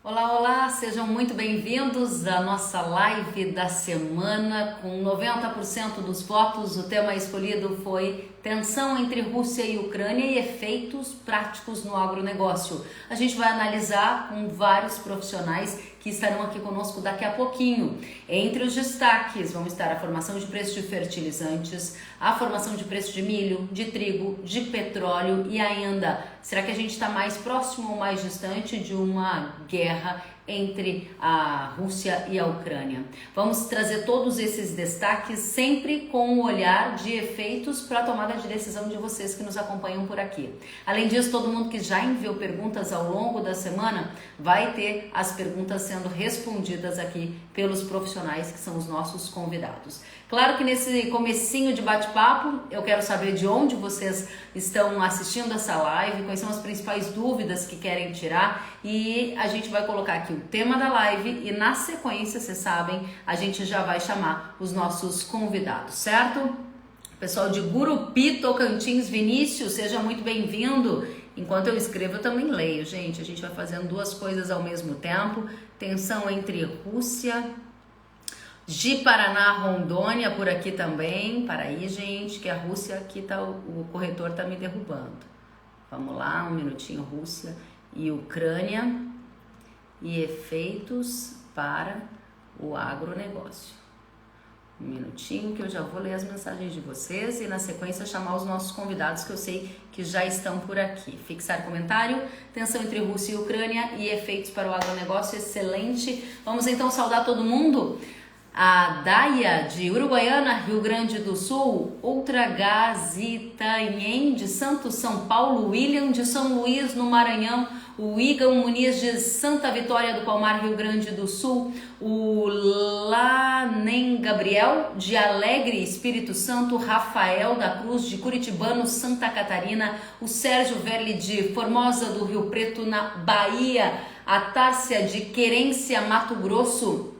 Olá, olá, sejam muito bem-vindos à nossa live da semana. Com 90% dos votos, o tema escolhido foi tensão entre Rússia e Ucrânia e efeitos práticos no agronegócio. A gente vai analisar com vários profissionais que estarão aqui conosco daqui a pouquinho. Entre os destaques vão estar a formação de preços de fertilizantes, a formação de preço de milho, de trigo, de petróleo e ainda, será que a gente está mais próximo ou mais distante de uma guerra entre a Rússia e a Ucrânia? Vamos trazer todos esses destaques sempre com o olhar de efeitos para a tomada de decisão de vocês que nos acompanham por aqui. Além disso, todo mundo que já enviou perguntas ao longo da semana vai ter as perguntas sendo respondidas aqui pelos profissionais que são os nossos convidados. Claro que nesse comecinho de bate-papo, eu quero saber de onde vocês estão assistindo essa live, quais são as principais dúvidas que querem tirar, e a gente vai colocar aqui o tema da live e na sequência, vocês sabem, a gente já vai chamar os nossos convidados, certo? Pessoal de Gurupi, Tocantins, Vinícius, seja muito bem-vindo. Enquanto eu escrevo, eu também leio, gente. A gente vai fazendo duas coisas ao mesmo tempo. Tensão entre Rússia, de Paraná, Rondônia, por aqui também. Para aí, gente, que a Rússia aqui tá, o corretor tá me derrubando. Vamos lá, um minutinho, Rússia e Ucrânia e efeitos para o agronegócio. Um minutinho que eu já vou ler as mensagens de vocês e na sequência chamar os nossos convidados que eu sei que já estão por aqui. Fixar comentário, tensão entre Rússia e Ucrânia e efeitos para o agronegócio, excelente. Vamos então saudar todo mundo. A Daia de Uruguaiana, Rio Grande do Sul, Outra Gazitanhem de Santos, São Paulo, William de São Luís, no Maranhão, o Igam Muniz de Santa Vitória do Palmar, Rio Grande do Sul, o Lanem Gabriel de Alegre, Espírito Santo, Rafael da Cruz de Curitibano, Santa Catarina, o Sérgio Verli de Formosa do Rio Preto, na Bahia, a Tárcia de Querência, Mato Grosso,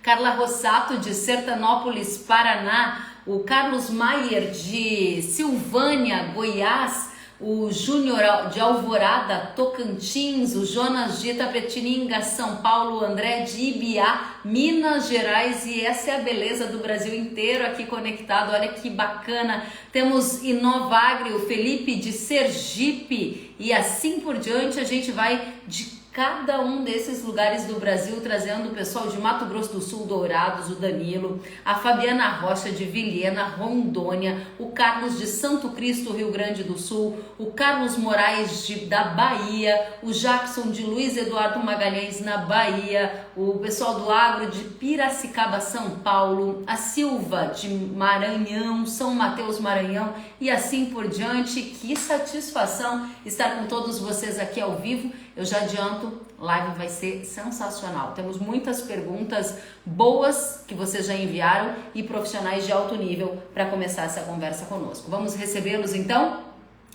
Carla Rossato de Sertanópolis, Paraná, o Carlos Maier de Silvânia, Goiás, o Júnior de Alvorada, Tocantins, o Jonas de Itapetininga, São Paulo, o André de Ibiá, Minas Gerais, e essa é a beleza do Brasil inteiro aqui conectado, olha que bacana. Temos Inovagre, o Felipe de Sergipe e assim por diante, a gente vai de cada um desses lugares do Brasil, trazendo o pessoal de Mato Grosso do Sul, Dourados, o Danilo, a Fabiana Rocha de Vilhena, Rondônia, o Carlos de Santo Cristo, Rio Grande do Sul, o Carlos Moraes da Bahia, o Jackson de Luiz Eduardo Magalhães, na Bahia, o pessoal do Agro de Piracicaba, São Paulo, a Silva de Maranhão, São Mateus, Maranhão, e assim por diante. Que satisfação estar com todos vocês aqui ao vivo. Eu já adianto, live vai ser sensacional. Temos muitas perguntas boas que vocês já enviaram e profissionais de alto nível para começar essa conversa conosco. Vamos recebê-los então?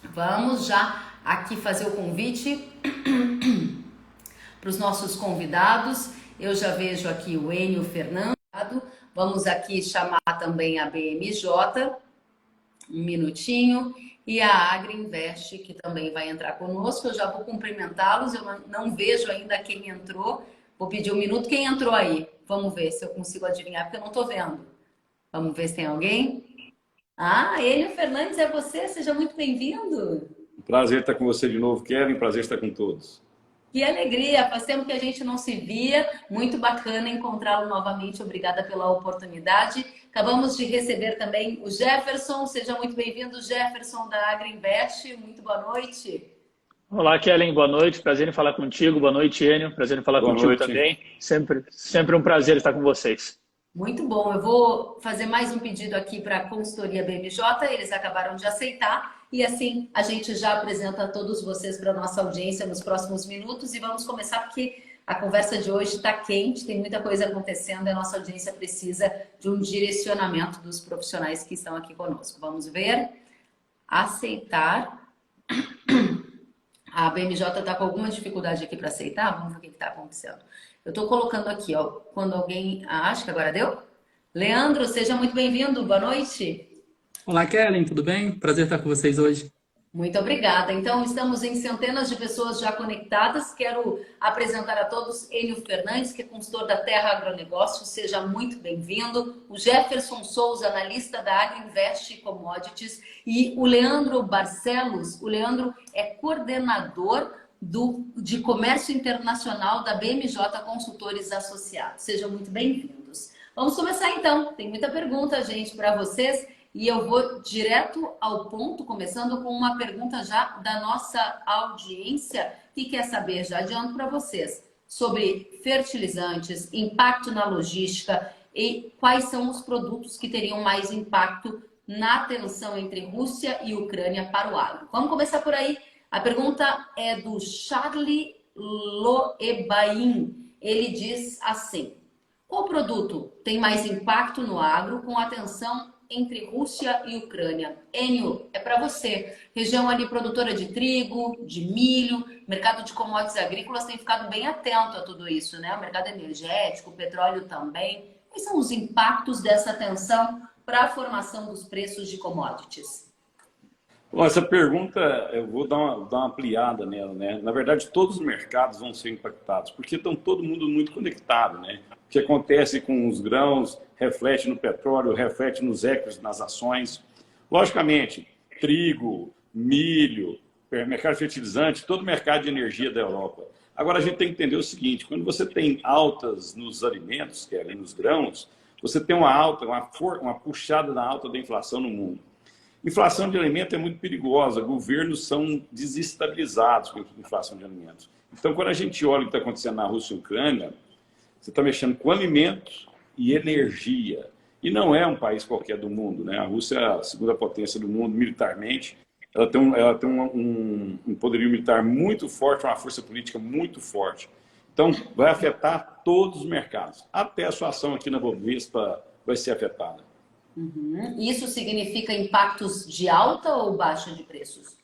Vamos já aqui fazer o convite para os nossos convidados. Eu já vejo aqui o Enio Fernando. Vamos aqui chamar também a BMJ. Um minutinho. E a Agriinvest, que também vai entrar conosco. Eu já vou cumprimentá-los. Eu não vejo ainda quem entrou. Vou pedir um minuto. Quem entrou aí? Vamos ver se eu consigo adivinhar, porque eu não estou vendo. Vamos ver se tem alguém. Ah, Enio Fernandes, é você? Seja muito bem-vindo. Prazer estar com você de novo, Kevin. Prazer estar com todos. Que alegria, faz tempo que a gente não se via, muito bacana encontrá-lo novamente, obrigada pela oportunidade. Acabamos de receber também o Jefferson, seja muito bem-vindo, Jefferson da Agriinvest, muito boa noite. Olá, Kellen, boa noite, prazer em falar contigo, boa noite, Enio, prazer em falar Boa contigo noite. também, sempre um prazer estar com vocês. Muito bom, eu vou fazer mais um pedido aqui para a consultoria BMJ, eles acabaram de aceitar. E assim a gente já apresenta a todos vocês para a nossa audiência nos próximos minutos e vamos começar porque a conversa de hoje está quente, tem muita coisa acontecendo e a nossa audiência precisa de um direcionamento dos profissionais que estão aqui conosco. Vamos ver. Aceitar. A BMJ está com alguma dificuldade aqui para aceitar? Vamos ver o que está acontecendo. Eu estou colocando aqui, ó, quando alguém... acho que agora deu? Leandro, seja muito bem-vindo, boa noite. Olá, Kellen, tudo bem? Prazer estar com vocês hoje. Muito obrigada. Então, estamos em centenas de pessoas já conectadas. Quero apresentar a todos Enio Fernandes, que é consultor da Terra Agronegócio. Seja muito bem-vindo. O Jefferson Souza, analista da Agriinvest Commodities. E o Leandro Barcelos. O Leandro é coordenador de Comércio Internacional da BMJ Consultores Associados. Sejam muito bem-vindos. Vamos começar então. Tem muita pergunta, gente, para vocês. E eu vou direto ao ponto, começando com uma pergunta já da nossa audiência, que quer saber, já adianto para vocês, sobre fertilizantes, impacto na logística e quais são os produtos que teriam mais impacto na tensão entre Rússia e Ucrânia para o agro. Vamos começar por aí. A pergunta é do Charlie Loebain. Ele diz assim: qual produto tem mais impacto no agro com a tensão entre Rússia e Ucrânia? Enio, é para você. Região ali produtora de trigo, de milho, mercado de commodities agrícolas tem ficado bem atento a tudo isso, né? O mercado energético, o petróleo também. Quais são os impactos dessa tensão para a formação dos preços de commodities? Bom, essa pergunta eu vou dar uma ampliada nela, né? Na verdade, todos os mercados vão ser impactados, porque estão todo mundo muito conectado, né? O que acontece com os grãos reflete no petróleo, reflete nos equities, nas ações. Logicamente, trigo, milho, mercado de fertilizante, todo o mercado de energia da Europa. Agora, a gente tem que entender o seguinte: quando você tem altas nos alimentos, que é ali nos grãos, você tem uma alta, uma puxada na alta da inflação no mundo. Inflação de alimento é muito perigosa, governos são desestabilizados com a inflação de alimentos. Então, quando a gente olha o que está acontecendo na Rússia e Ucrânia, você está mexendo com alimentos e energia. E não é um país qualquer do mundo, né? A Rússia é a segunda potência do mundo militarmente, ela tem um poderio militar muito forte, uma força política muito forte. Então, vai afetar todos os mercados. Até a sua ação aqui na Bovespa vai ser afetada. Uhum. Isso significa impactos de alta ou baixa de preços?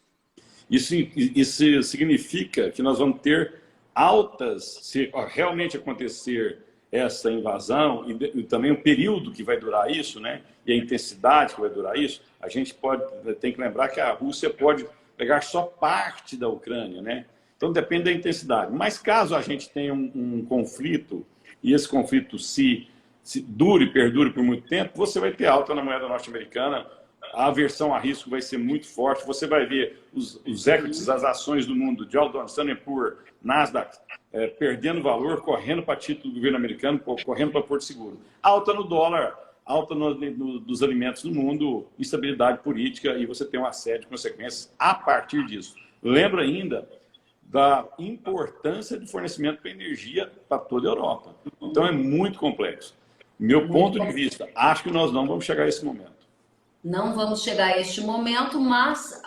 Isso significa que nós vamos ter altas, se realmente acontecer essa invasão, e também o período que vai durar isso, né? E a intensidade que vai durar isso, a gente tem que lembrar que a Rússia pode pegar só parte da Ucrânia, né? Então depende da intensidade. Mas caso a gente tenha um conflito, e esse conflito se perdure por muito tempo, você vai ter alta na moeda norte-americana, a aversão a risco vai ser muito forte, você vai ver os equities, as ações do mundo, Dow Jones, Standard & Poor's, Nasdaq, perdendo valor, correndo para título do governo americano, correndo para Porto Seguro. Alta no dólar, alta dos alimentos no mundo, instabilidade política, e você tem uma série de consequências a partir disso. Lembra ainda da importância do fornecimento de energia para toda a Europa. Então é muito complexo. Meu ponto de vista, acho que nós não vamos chegar a esse momento. Não vamos chegar a este momento, mas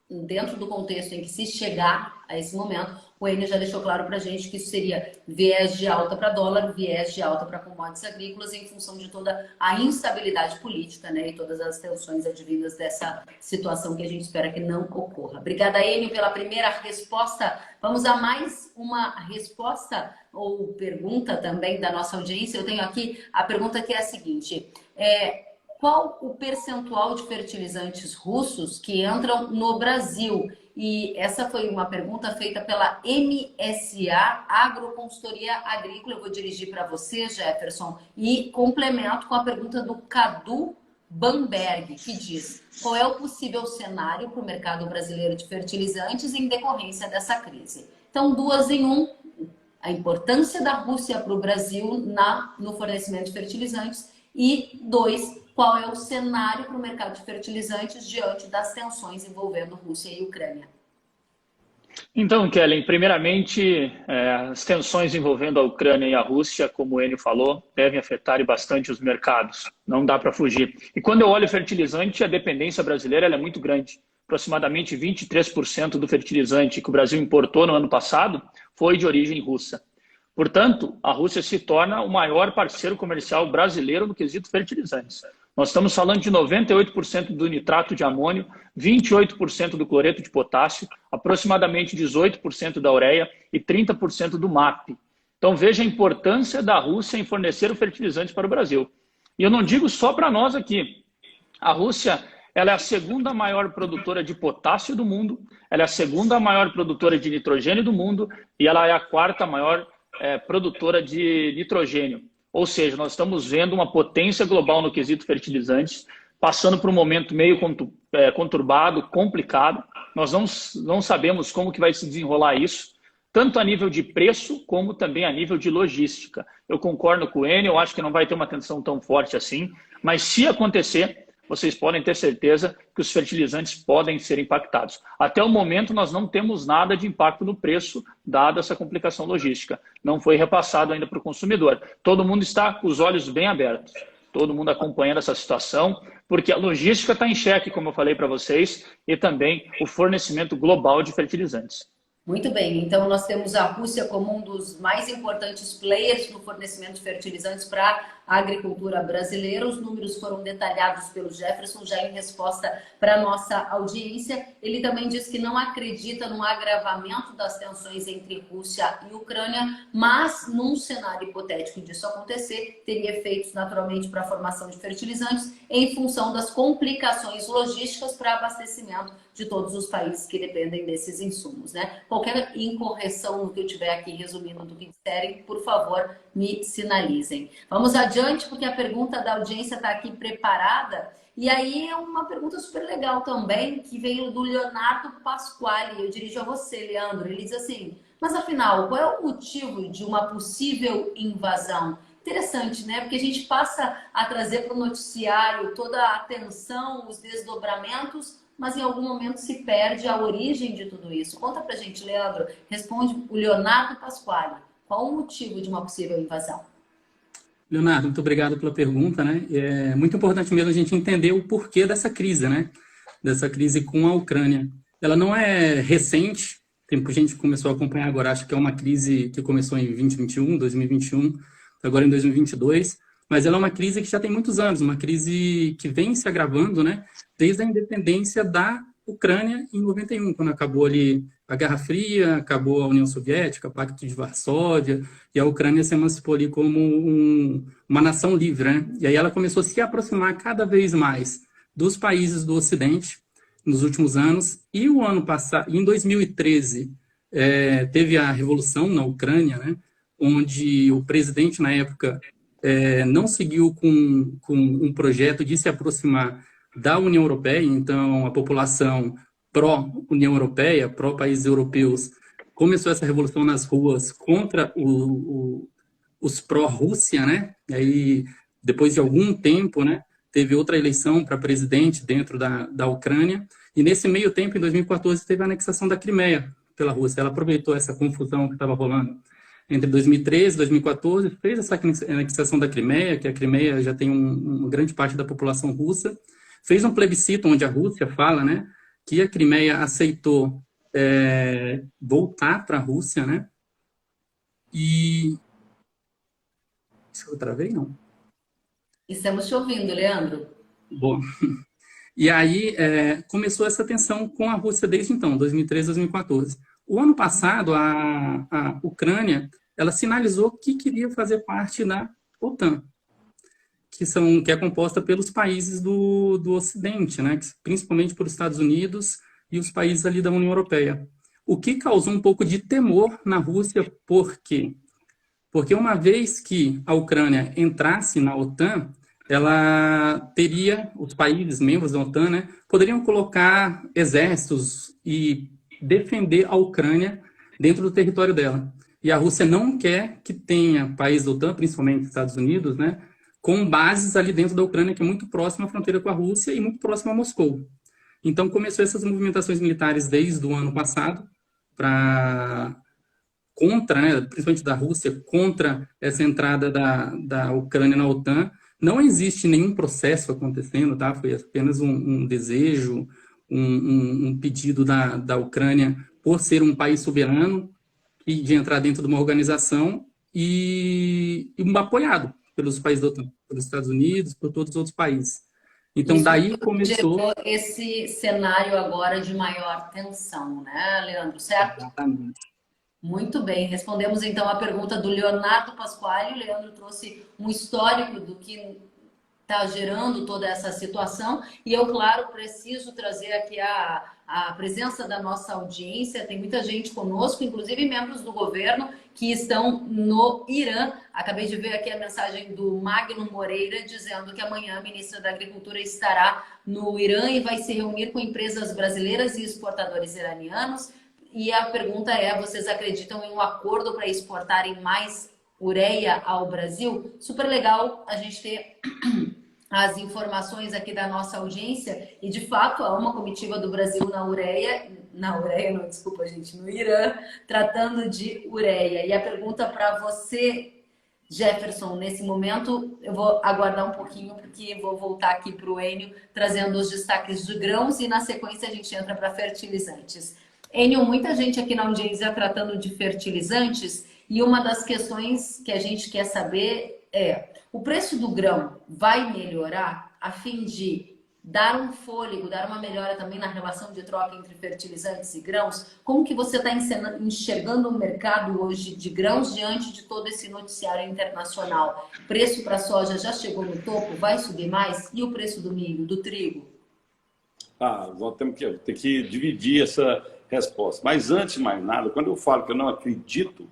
dentro do contexto em que se chegar a esse momento, o Enio já deixou claro para a gente que isso seria viés de alta para dólar, viés de alta para commodities agrícolas, em função de toda a instabilidade política, né, e todas as tensões advindas dessa situação que a gente espera que não ocorra. Obrigada, Enio, pela primeira resposta. Vamos a mais uma resposta ou pergunta também da nossa audiência. Eu tenho aqui a pergunta que é a seguinte: qual o percentual de fertilizantes russos que entram no Brasil? E essa foi uma pergunta feita pela MSA Agroconsultoria Agrícola. Eu vou dirigir para você, Jefferson, e complemento com a pergunta do Cadu Bamberg, que diz: qual é o possível cenário para o mercado brasileiro de fertilizantes em decorrência dessa crise? Então, duas em um: a importância da Rússia para o Brasil no fornecimento de fertilizantes, e dois, qual é o cenário para o mercado de fertilizantes diante das tensões envolvendo Rússia e Ucrânia? Então, Kellen, primeiramente, as tensões envolvendo a Ucrânia e a Rússia, como o Enio falou, devem afetar bastante os mercados. Não dá para fugir. E quando eu olho fertilizante, a dependência brasileira ela é muito grande. Aproximadamente 23% do fertilizante que o Brasil importou no ano passado foi de origem russa. Portanto, a Rússia se torna o maior parceiro comercial brasileiro no quesito fertilizantes. Nós estamos falando de 98% do nitrato de amônio, 28% do cloreto de potássio, aproximadamente 18% da ureia e 30% do MAP. Então veja a importância da Rússia em fornecer o fertilizante para o Brasil. E eu não digo só para nós aqui. A Rússia ela é a segunda maior produtora de potássio do mundo, ela é a segunda maior produtora de nitrogênio do mundo e ela é a quarta maior produtora de nitrogênio. Ou seja, nós estamos vendo uma potência global no quesito fertilizantes, passando por um momento meio conturbado, complicado. Nós não sabemos como que vai se desenrolar isso, tanto a nível de preço, como também a nível de logística. Eu concordo com o Enio, eu acho que não vai ter uma tensão tão forte assim, mas se acontecer, vocês podem ter certeza que os fertilizantes podem ser impactados. Até o momento, nós não temos nada de impacto no preço, dada essa complicação logística. Não foi repassado ainda para o consumidor. Todo mundo está com os olhos bem abertos. Todo mundo acompanhando essa situação, porque a logística está em xeque, como eu falei para vocês, e também o fornecimento global de fertilizantes. Muito bem, então nós temos a Rússia como um dos mais importantes players no fornecimento de fertilizantes para a agricultura brasileira. Os números foram detalhados pelo Jefferson já em resposta para a nossa audiência. Ele também diz que não acredita no agravamento das tensões entre Rússia e Ucrânia, mas num cenário hipotético disso acontecer, teria efeitos naturalmente para a formação de fertilizantes em função das complicações logísticas para abastecimento de todos os países que dependem desses insumos, né? Qualquer incorreção no que eu tiver aqui resumindo do que disserem, por favor, me sinalizem. Vamos adiante, porque a pergunta da audiência está aqui preparada. E aí é uma pergunta super legal também, que veio do Leonardo Pasquale. Eu dirijo a você, Leandro. Ele diz assim, mas afinal, qual é o motivo de uma possível invasão? Interessante, né? Porque a gente passa a trazer para o noticiário toda a atenção, os desdobramentos, mas em algum momento se perde a origem de tudo isso. Conta pra gente, Leandro. Responde o Leonardo Pasquale. Qual o motivo de uma possível invasão? Leonardo, muito obrigado pela pergunta, né? É muito importante mesmo a gente entender o porquê dessa crise, né? Dessa crise com a Ucrânia. Ela não é recente, a gente começou a acompanhar agora, acho que é uma crise que começou em 2021, agora em 2022, mas ela é uma crise que já tem muitos anos, uma crise que vem se agravando, né? Desde a independência da Ucrânia em 91, quando acabou ali a Guerra Fria, acabou a União Soviética, o Pacto de Varsóvia, e a Ucrânia se emancipou ali como uma nação livre, né? E aí ela começou a se aproximar cada vez mais dos países do Ocidente nos últimos anos, e o ano passado, em 2013, teve a revolução na Ucrânia, né? Onde o presidente, na época, não seguiu com um projeto de se aproximar da União Europeia, então a população pró-União Europeia, pró-países europeus, começou essa revolução nas ruas contra os pró-Rússia, né? E aí, depois de algum tempo, né, teve outra eleição para presidente dentro da Ucrânia, e nesse meio tempo, em 2014, teve a anexação da Crimeia pela Rússia. Ela aproveitou essa confusão que estava rolando entre 2013 e 2014, fez essa anexação da Crimeia, que a Crimeia já tem uma grande parte da população russa, fez um plebiscito onde a Rússia fala, né, que a Crimeia aceitou voltar para a Rússia, né? E... Se eu travei, não. Estamos te ouvindo, Leandro. Bom, e aí começou essa tensão com a Rússia desde então, 2013, 2014. O ano passado, a Ucrânia, ela sinalizou que queria fazer parte da OTAN, que é composta pelos países do Ocidente, né? Principalmente pelos Estados Unidos e os países ali da União Europeia. O que causou um pouco de temor na Rússia, por quê? Porque uma vez que a Ucrânia entrasse na OTAN, ela teria, os países membros da OTAN, né, poderiam colocar exércitos e defender a Ucrânia dentro do território dela. E a Rússia não quer que tenha países da OTAN, principalmente Estados Unidos, né, com bases ali dentro da Ucrânia, que é muito próxima à fronteira com a Rússia e muito próxima a Moscou. Então, começou essas movimentações militares desde o ano passado, contra, né, principalmente da Rússia, contra essa entrada da Ucrânia na OTAN. Não existe nenhum processo acontecendo, tá? Foi apenas um desejo, um pedido da Ucrânia por ser um país soberano e de entrar dentro de uma organização e apoiado pelos países da OTAN, pelos Estados Unidos, por todos os outros países. Então, isso daí começou... gerou esse cenário agora de maior tensão, né, Leandro? Certo? Exatamente. Muito bem. Respondemos, então, a pergunta do Leonardo Pasquale. O Leandro trouxe um histórico do que está gerando toda essa situação. E eu, claro, preciso trazer aqui a presença da nossa audiência. Tem muita gente conosco, inclusive membros do governo que estão no Irã. Acabei de ver aqui a mensagem do Magno Moreira dizendo que amanhã a ministra da Agricultura estará no Irã e vai se reunir com empresas brasileiras e exportadores iranianos. E a pergunta é, vocês acreditam em um acordo para exportarem mais ureia ao Brasil? Super legal a gente ter as informações aqui da nossa audiência, e de fato há uma comitiva do Brasil no Irã, tratando de ureia. E a pergunta para você, Jefferson, nesse momento, eu vou aguardar um pouquinho, porque vou voltar aqui para o Enio, trazendo os destaques de grãos, e na sequência a gente entra para fertilizantes. Enio, muita gente aqui na audiência tratando de fertilizantes, e uma das questões que a gente quer saber é: o preço do grão vai melhorar a fim de dar um fôlego, dar uma melhora também na relação de troca entre fertilizantes e grãos? Como que você está enxergando o mercado hoje de grãos diante de todo esse noticiário internacional? Preço para a soja já chegou no topo? Vai subir mais? E o preço do milho, do trigo? Vamos ter que dividir essa resposta. Mas antes de mais nada, quando eu falo que eu não acredito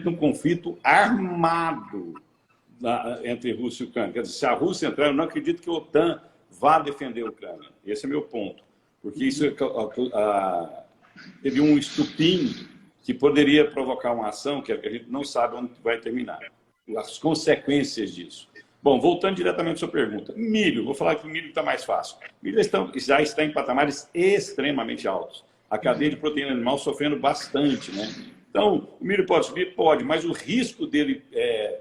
num conflito armado entre Rússia e Ucrânia. Quer dizer, se a Rússia entrar, eu não acredito que a OTAN vá defender a Ucrânia. Esse é meu ponto. Porque isso teve um estupim que poderia provocar uma ação que a gente não sabe onde vai terminar. As consequências disso. Bom, voltando diretamente à sua pergunta. Milho, vou falar que o milho está mais fácil. O milho já está em patamares extremamente altos. A cadeia de proteína animal sofrendo bastante, né? Então, o milho pode subir? Pode, mas o risco dele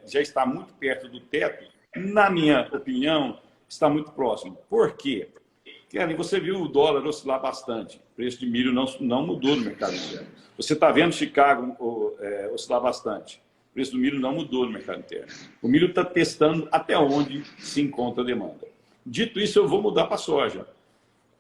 já está muito perto do teto, na minha opinião, está muito próximo. Por quê? Kellen, você viu o dólar oscilar bastante. O preço de milho não mudou no mercado interno. Você está vendo Chicago oscilar bastante. O preço do milho não mudou no mercado interno. O milho está testando até onde se encontra a demanda. Dito isso, eu vou mudar para a soja.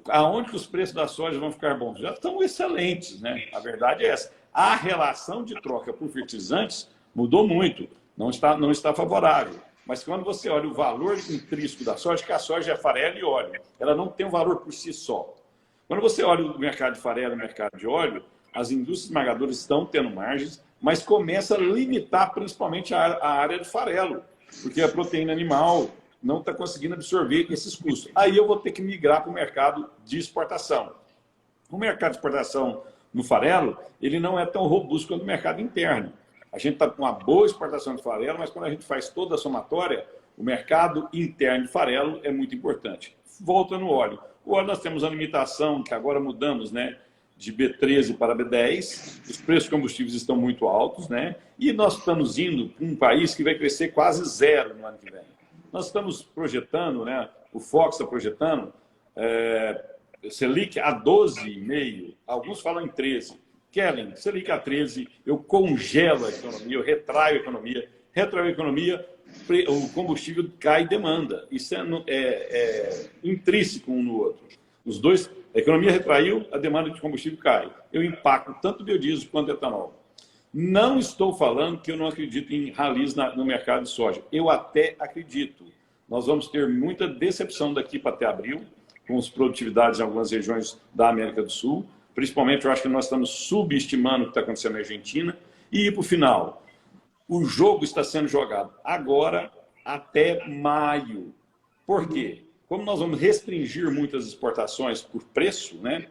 Aonde que os preços da soja vão ficar bons? Já estão excelentes, né? A verdade é essa. A relação de troca por fertilizantes mudou muito, não está favorável. Mas quando você olha o valor intrínseco da soja, que a soja é farelo e óleo, ela não tem um valor por si só. Quando você olha o mercado de farelo e o mercado de óleo, as indústrias esmagadoras estão tendo margens, mas começa a limitar principalmente a área de farelo, porque a proteína animal não está conseguindo absorver esses custos. Aí eu vou ter que migrar para o mercado de exportação. O mercado de exportação no farelo, ele não é tão robusto quanto o mercado interno. A gente está com uma boa exportação de farelo, mas quando a gente faz toda a somatória, o mercado interno de farelo é muito importante. Volta no óleo. O óleo nós temos a limitação, que agora mudamos, né, de B13 para B10, os preços de combustíveis estão muito altos, né, e nós estamos indo para um país que vai crescer quase zero no ano que vem. Nós estamos projetando, né, o Fox está projetando, Selic a 12,5%, alguns falam em 13%. Kellen, Selic a 13%, eu congelo a economia, eu retraio a economia, o combustível cai demanda. Isso é intrínseco um no outro. Os dois, a economia retraiu, a demanda de combustível cai. Eu impacto tanto o biodiesel quanto o etanol. Não estou falando que eu não acredito em ralis no mercado de soja. Eu até acredito. Nós vamos ter muita decepção daqui para até abril, com as produtividades em algumas regiões da América do Sul. Principalmente, eu acho que nós estamos subestimando o que está acontecendo na Argentina. E, para o final, o jogo está sendo jogado agora até maio. Por quê? Como nós vamos restringir muitas exportações por preço, né?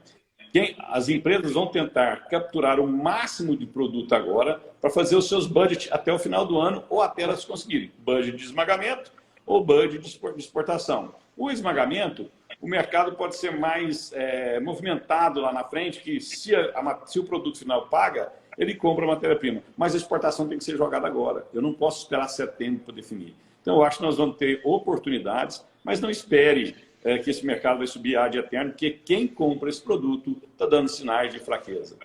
As empresas vão tentar capturar o máximo de produto agora para fazer os seus budgets até o final do ano ou até elas conseguirem budget de esmagamento ou budget de exportação. O esmagamento, o mercado pode ser mais movimentado lá na frente, que se o produto final paga, ele compra a matéria-prima. Mas a exportação tem que ser jogada agora. Eu não posso esperar setembro para definir. Então, eu acho que nós vamos ter oportunidades, mas não espere que esse mercado vai subir ad eterno, porque quem compra esse produto está dando sinais de fraqueza.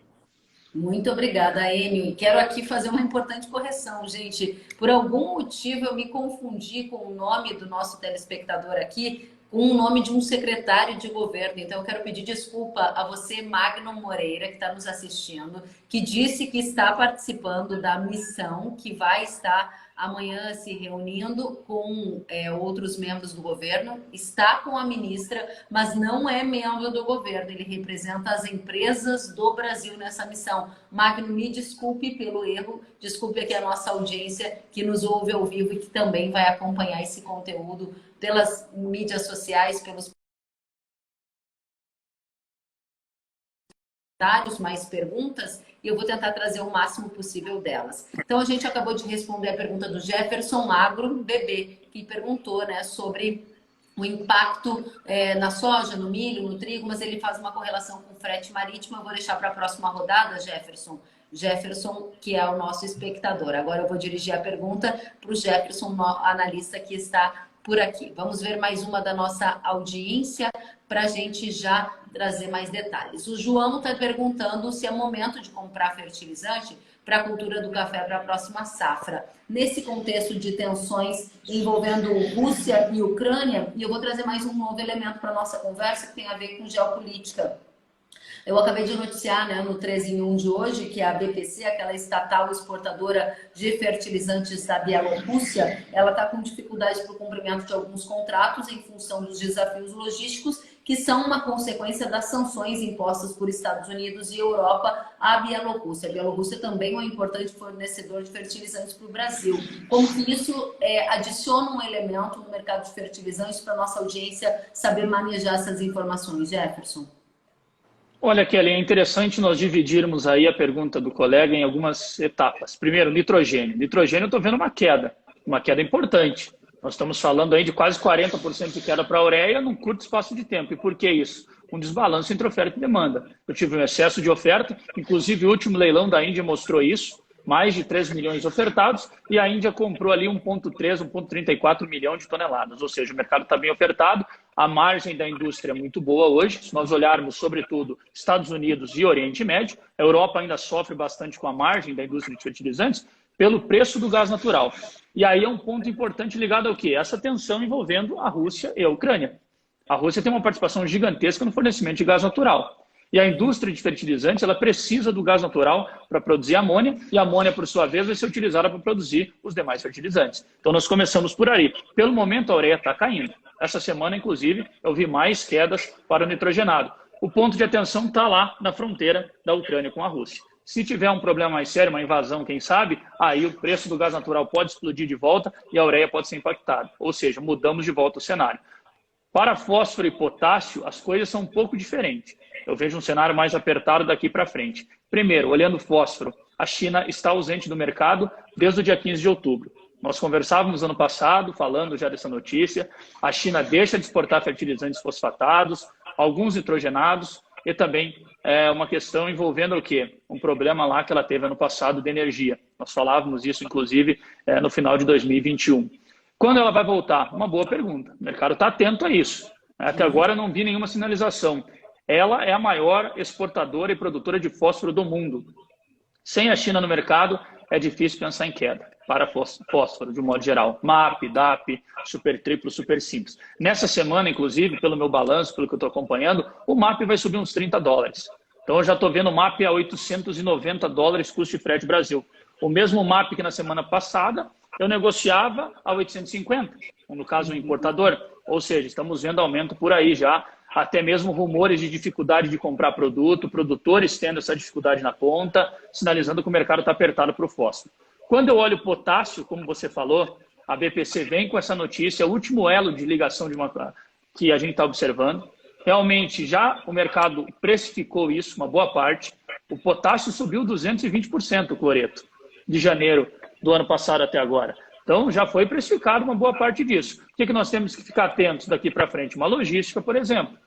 Muito obrigada, Enio. E quero aqui fazer uma importante correção, gente. Por algum motivo, eu me confundi com o nome do nosso telespectador aqui, com o nome de um secretário de governo. Então, eu quero pedir desculpa a você, Magno Moreira, que está nos assistindo, que disse que está participando da missão que vai estar amanhã se reunindo com outros membros do governo, está com a ministra, mas não é membro do governo, ele representa as empresas do Brasil nessa missão. Magno, me desculpe pelo erro, desculpe aqui a nossa audiência que nos ouve ao vivo e que também vai acompanhar esse conteúdo pelas mídias sociais, pelos mais perguntas, e eu vou tentar trazer o máximo possível delas. Então, a gente acabou de responder a pergunta do Jefferson Agro BB, que perguntou, né, sobre o impacto na soja, no milho, no trigo, mas ele faz uma correlação com o frete marítimo. Eu vou deixar para a próxima rodada, Jefferson. Jefferson, que é o nosso espectador. Agora eu vou dirigir a pergunta para o Jefferson, analista que está por aqui. Vamos ver mais uma da nossa audiência para a gente já trazer mais detalhes. O João está perguntando se é momento de comprar fertilizante para a cultura do café para a próxima safra. Nesse contexto de tensões envolvendo Rússia e Ucrânia, e eu vou trazer mais um novo elemento para a nossa conversa que tem a ver com geopolítica. Eu acabei de noticiar, né, no 13 em 1 de hoje, que a BPC, aquela estatal exportadora de fertilizantes da Bielorrússia, ela está com dificuldades para o cumprimento de alguns contratos em função dos desafios logísticos, que são uma consequência das sanções impostas por Estados Unidos e Europa à Bielorrússia. A Bielorrússia também é um importante fornecedor de fertilizantes para o Brasil. Como que isso adiciona um elemento no mercado de fertilizantes para a nossa audiência saber manejar essas informações, Jefferson? Olha, Kelly, é interessante nós dividirmos aí a pergunta do colega em algumas etapas. Primeiro, nitrogênio. Nitrogênio eu estou vendo uma queda importante. Nós estamos falando aí de quase 40% de queda para a ureia num curto espaço de tempo. E por que isso? Um desbalanço entre oferta e demanda. Eu tive um excesso de oferta, inclusive o último leilão da Índia mostrou isso, mais de 3 milhões ofertados, e a Índia comprou ali 1,3, 1,34 milhão de toneladas. Ou seja, o mercado está bem ofertado, a margem da indústria é muito boa hoje. Se nós olharmos, sobretudo, Estados Unidos e Oriente Médio, a Europa ainda sofre bastante com a margem da indústria de fertilizantes pelo preço do gás natural. E aí é um ponto importante ligado ao quê? Essa tensão envolvendo a Rússia e a Ucrânia. A Rússia tem uma participação gigantesca no fornecimento de gás natural. E a indústria de fertilizantes ela precisa do gás natural para produzir amônia, e a amônia, por sua vez, vai ser utilizada para produzir os demais fertilizantes. Então, nós começamos por aí. Pelo momento, a ureia está caindo. Essa semana, inclusive, eu vi mais quedas para o nitrogenado. O ponto de atenção está lá na fronteira da Ucrânia com a Rússia. Se tiver um problema mais sério, uma invasão, quem sabe, aí o preço do gás natural pode explodir de volta e a ureia pode ser impactada. Ou seja, mudamos de volta o cenário. Para fósforo e potássio, as coisas são um pouco diferentes. Eu vejo um cenário mais apertado daqui para frente. Primeiro, olhando fósforo, a China está ausente do mercado desde o dia 15 de outubro. Nós conversávamos ano passado, falando já dessa notícia. A China deixa de exportar fertilizantes fosfatados, alguns nitrogenados, e também uma questão envolvendo o quê? Um problema lá que ela teve ano passado de energia. Nós falávamos isso, inclusive, no final de 2021. Quando ela vai voltar? Uma boa pergunta. O mercado está atento a isso. Até agora eu não vi nenhuma sinalização. Ela é a maior exportadora e produtora de fósforo do mundo. Sem a China no mercado, é difícil pensar em queda para fósforo, de um modo geral. MAP, DAP, super triplo, super simples. Nessa semana, inclusive, pelo meu balanço, pelo que eu estou acompanhando, o MAP vai subir uns $30. Então, eu já estou vendo o MAP a $890 custo de frete Brasil. O mesmo MAP que na semana passada eu negociava a 850, no caso o importador. Ou seja, estamos vendo aumento por aí já, até mesmo rumores de dificuldade de comprar produto, produtores tendo essa dificuldade na ponta, sinalizando que o mercado está apertado para o fósforo. Quando eu olho o potássio, como você falou, a BPC vem com essa notícia, o último elo de ligação que a gente está observando. Realmente, já o mercado precificou isso, uma boa parte. O potássio subiu 220%, o cloreto, de janeiro do ano passado até agora. Então, já foi precificado uma boa parte disso. O que nós temos que ficar atentos daqui para frente? Uma logística, por exemplo.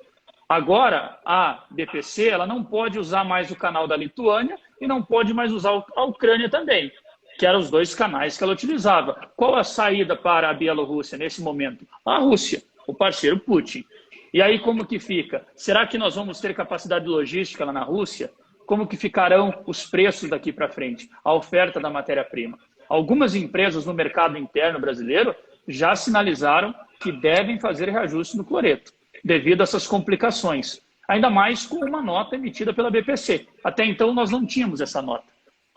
Agora, a BPC ela não pode usar mais o canal da Lituânia e não pode mais usar a Ucrânia também, que eram os dois canais que ela utilizava. Qual a saída para a Bielorrússia nesse momento? A Rússia, o parceiro Putin. E aí como que fica? Será que nós vamos ter capacidade logística lá na Rússia? Como que ficarão os preços daqui para frente? A oferta da matéria-prima. Algumas empresas no mercado interno brasileiro já sinalizaram que devem fazer reajuste no cloreto, devido a essas complicações. Ainda mais com uma nota emitida pela BPC. Até então nós não tínhamos essa nota.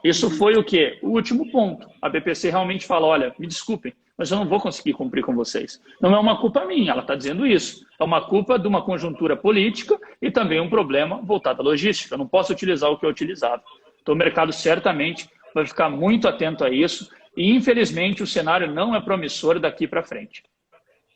Isso foi o quê? O último ponto. A BPC realmente fala, olha, me desculpem, mas eu não vou conseguir cumprir com vocês. Não é uma culpa minha, ela está dizendo isso. É uma culpa de uma conjuntura política e também um problema voltado à logística. Eu não posso utilizar o que eu utilizava. Então o mercado certamente vai ficar muito atento a isso e, infelizmente, o cenário não é promissor daqui para frente.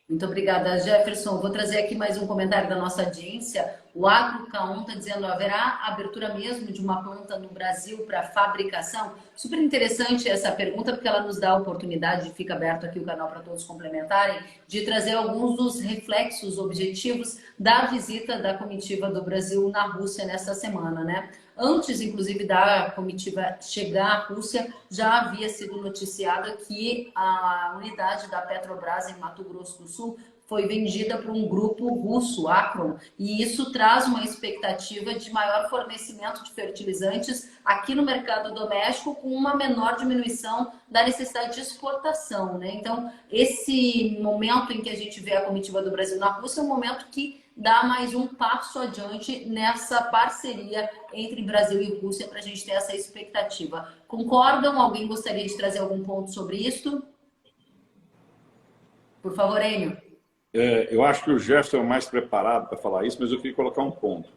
Muito obrigada, Jefferson. Vou trazer aqui mais um comentário da nossa audiência. O Agro K1 está dizendo, haverá abertura mesmo de uma planta no Brasil para fabricação? Super interessante essa pergunta, porque ela nos dá a oportunidade, fica aberto aqui o canal para todos complementarem, de trazer alguns dos reflexos objetivos da visita da comitiva do Brasil na Rússia nesta semana, né? Antes, inclusive, da comitiva chegar à Rússia, já havia sido noticiado que a unidade da Petrobras em Mato Grosso do Sul foi vendida por um grupo russo, Akron, e isso traz uma expectativa de maior fornecimento de fertilizantes aqui no mercado doméstico, com uma menor diminuição da necessidade de exportação, né? Então, esse momento em que a gente vê a comitiva do Brasil na Rússia é um momento que dá mais um passo adiante nessa parceria entre Brasil e Rússia para a gente ter essa expectativa. Concordam? Alguém gostaria de trazer algum ponto sobre isso? Por favor, Enio. Eu acho que o Jefferson é o mais preparado para falar isso, mas eu queria colocar um ponto.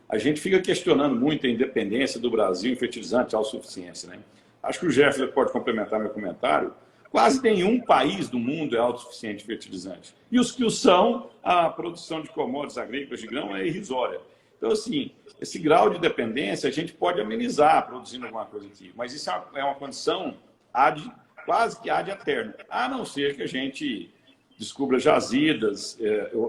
A gente fica questionando muito a independência do Brasil em fertilizantes de autossuficiência, né? Acho que o Jefferson pode complementar meu comentário. Quase nenhum país do mundo é autossuficiente em fertilizante. E os que o são, a produção de commodities agrícolas de grão é irrisória. Então, assim, esse grau de dependência a gente pode amenizar produzindo alguma coisa aqui. Mas isso é uma condição quase que ad eterno. A não ser que a gente descubra jazidas,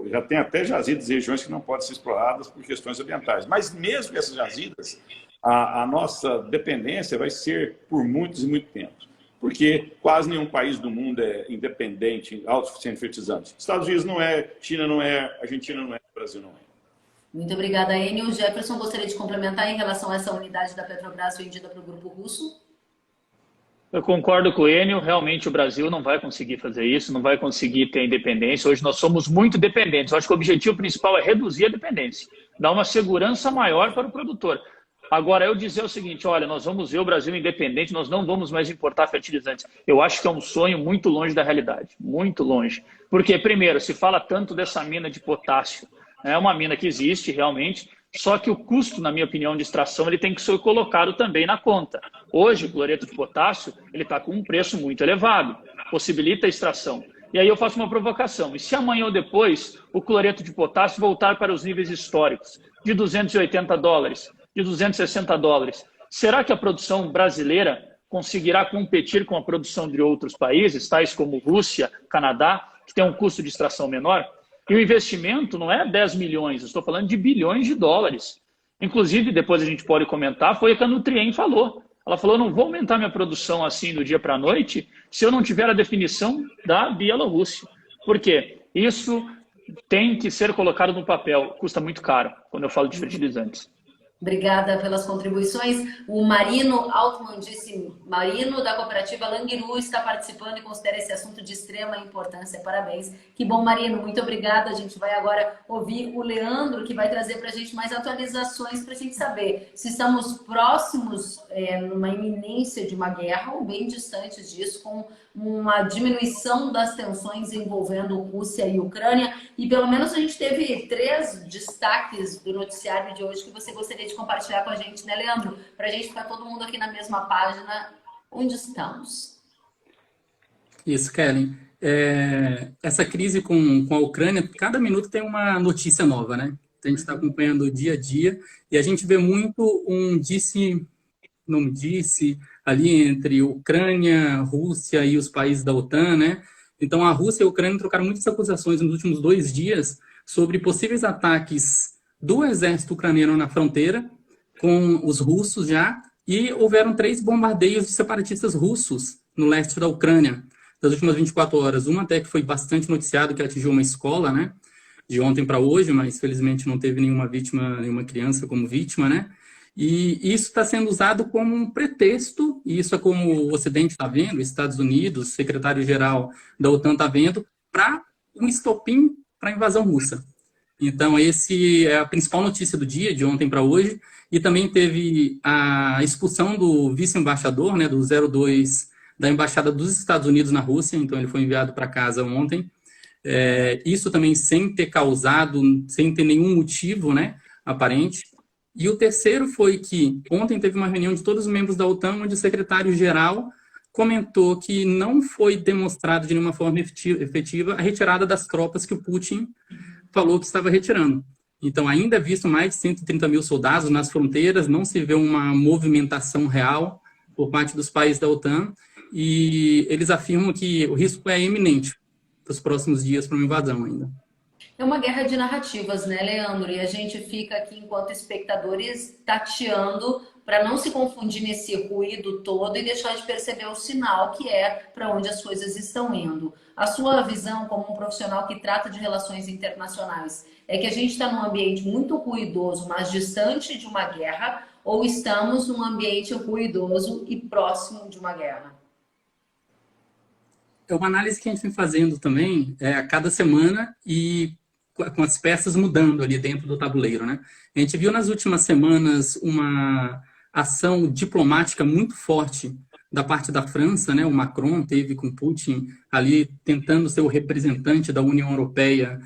já tem até jazidas em regiões que não podem ser exploradas por questões ambientais. Mas mesmo que essas jazidas, a nossa dependência vai ser por muitos e muito tempo. Porque quase nenhum país do mundo é independente, autossuficiente em fertilizantes. Estados Unidos não é, China não é, Argentina não é, Brasil não é. Muito obrigada, Enio. Jefferson, gostaria de complementar em relação a essa unidade da Petrobras vendida para o grupo russo? Eu concordo com o Enio, realmente o Brasil não vai conseguir fazer isso, não vai conseguir ter independência. Hoje nós somos muito dependentes. Eu acho que o objetivo principal é reduzir a dependência, dar uma segurança maior para o produtor. Agora, eu dizer o seguinte, olha, nós vamos ver o Brasil independente, nós não vamos mais importar fertilizantes. Eu acho que é um sonho muito longe da realidade, muito longe. Porque, primeiro, se fala tanto dessa mina de potássio, é uma mina que existe realmente, só que o custo, na minha opinião, de extração, ele tem que ser colocado também na conta. Hoje, o cloreto de potássio, ele está com um preço muito elevado, possibilita a extração. E aí eu faço uma provocação. E se amanhã ou depois o cloreto de potássio voltar para os níveis históricos, de $280, de $260, será que a produção brasileira conseguirá competir com a produção de outros países, tais como Rússia, Canadá, que tem um custo de extração menor? E o investimento não é 10 milhões, eu estou falando de bilhões de dólares. Inclusive, depois a gente pode comentar, foi o que a Nutrien falou. Ela falou, não vou aumentar minha produção assim do dia para a noite se eu não tiver a definição da Bielorrússia. Por quê? Isso tem que ser colocado no papel. Custa muito caro quando eu falo de fertilizantes. Obrigada pelas contribuições. O Marino Altman disse, Marino da cooperativa Langiru está participando e considera esse assunto de extrema importância. Parabéns. Que bom, Marino. Muito obrigada. A gente vai agora ouvir o Leandro, que vai trazer para a gente mais atualizações para a gente saber se estamos próximos numa iminência de uma guerra ou bem distantes disso, com uma diminuição das tensões envolvendo Rússia e Ucrânia. E pelo menos a gente teve 3 destaques do noticiário de hoje que você gostaria de compartilhar com a gente, né, Leandro? Para a gente ficar todo mundo aqui na mesma página. Onde estamos? Isso, Kellen. Essa crise com a Ucrânia, cada minuto tem uma notícia nova, né? A gente está acompanhando o dia a dia e a gente vê muito um não disse ali entre Ucrânia, Rússia e os países da OTAN, né? Então a Rússia e a Ucrânia trocaram muitas acusações nos últimos 2 dias sobre possíveis ataques do exército ucraniano na fronteira com os russos já, e houveram 3 bombardeios de separatistas russos no leste da Ucrânia das últimas 24 horas. Uma até que foi bastante noticiado, que atingiu uma escola, né? De ontem para hoje, mas felizmente não teve nenhuma vítima, nenhuma criança como vítima, né? E isso está sendo usado como um pretexto, e isso é como o Ocidente está vendo, os Estados Unidos, o secretário-geral da OTAN está vendo, para um estopim para a invasão russa. Então, esse é a principal notícia do dia, de ontem para hoje. E também teve a expulsão do vice-embaixador, né, do 02 da Embaixada dos Estados Unidos na Rússia. Então, ele foi enviado para casa ontem. Isso também sem ter causado, sem ter nenhum motivo, né, aparente. E o terceiro foi que ontem teve uma reunião de todos os membros da OTAN, onde o secretário-geral comentou que não foi demonstrado de nenhuma forma efetiva a retirada das tropas que o Putin falou que estava retirando. Então, ainda é visto mais de 130 mil soldados nas fronteiras, não se vê uma movimentação real por parte dos países da OTAN, e eles afirmam que o risco é iminente para os próximos dias para uma invasão ainda. É uma guerra de narrativas, né, Leandro? E a gente fica aqui, enquanto espectadores, tateando para não se confundir nesse ruído todo e deixar de perceber o sinal que é para onde as coisas estão indo. A sua visão como um profissional que trata de relações internacionais é que a gente está num ambiente muito ruidoso, mas distante de uma guerra, ou estamos num ambiente ruidoso e próximo de uma guerra? É uma análise que a gente vem fazendo também a cada semana e com as peças mudando ali dentro do tabuleiro, né? A gente viu nas últimas semanas uma ação diplomática muito forte da parte da França, né? O Macron teve com Putin ali tentando ser o representante da União Europeia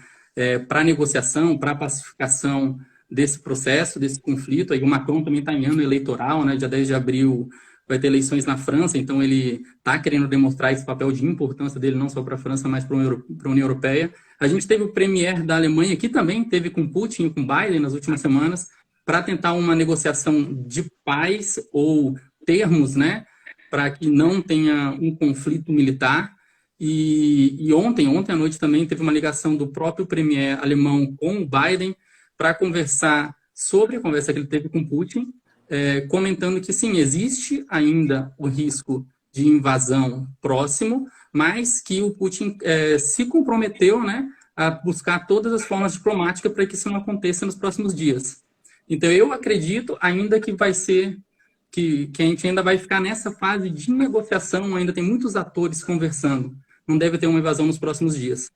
para a negociação, para a pacificação desse processo, desse conflito. Aí o Macron também está em ano eleitoral, né? Dia 10 de abril vai ter eleições na França, então ele está querendo demonstrar esse papel de importância dele não só para a França, mas para a União Europeia. A gente teve o premier da Alemanha, que também teve com Putin e com Biden nas últimas semanas, para tentar uma negociação de paz ou termos, né, para que não tenha um conflito militar. E ontem à noite também teve uma ligação do próprio premier alemão com o Biden para conversar sobre a conversa que ele teve com Putin, comentando que sim, existe ainda o risco de invasão próximo, mas que o Putin se comprometeu, né, a buscar todas as formas diplomáticas para que isso não aconteça nos próximos dias. Então, eu acredito ainda que vai ser, que a gente ainda vai ficar nessa fase de negociação, ainda tem muitos atores conversando. Não deve ter uma invasão nos próximos dias.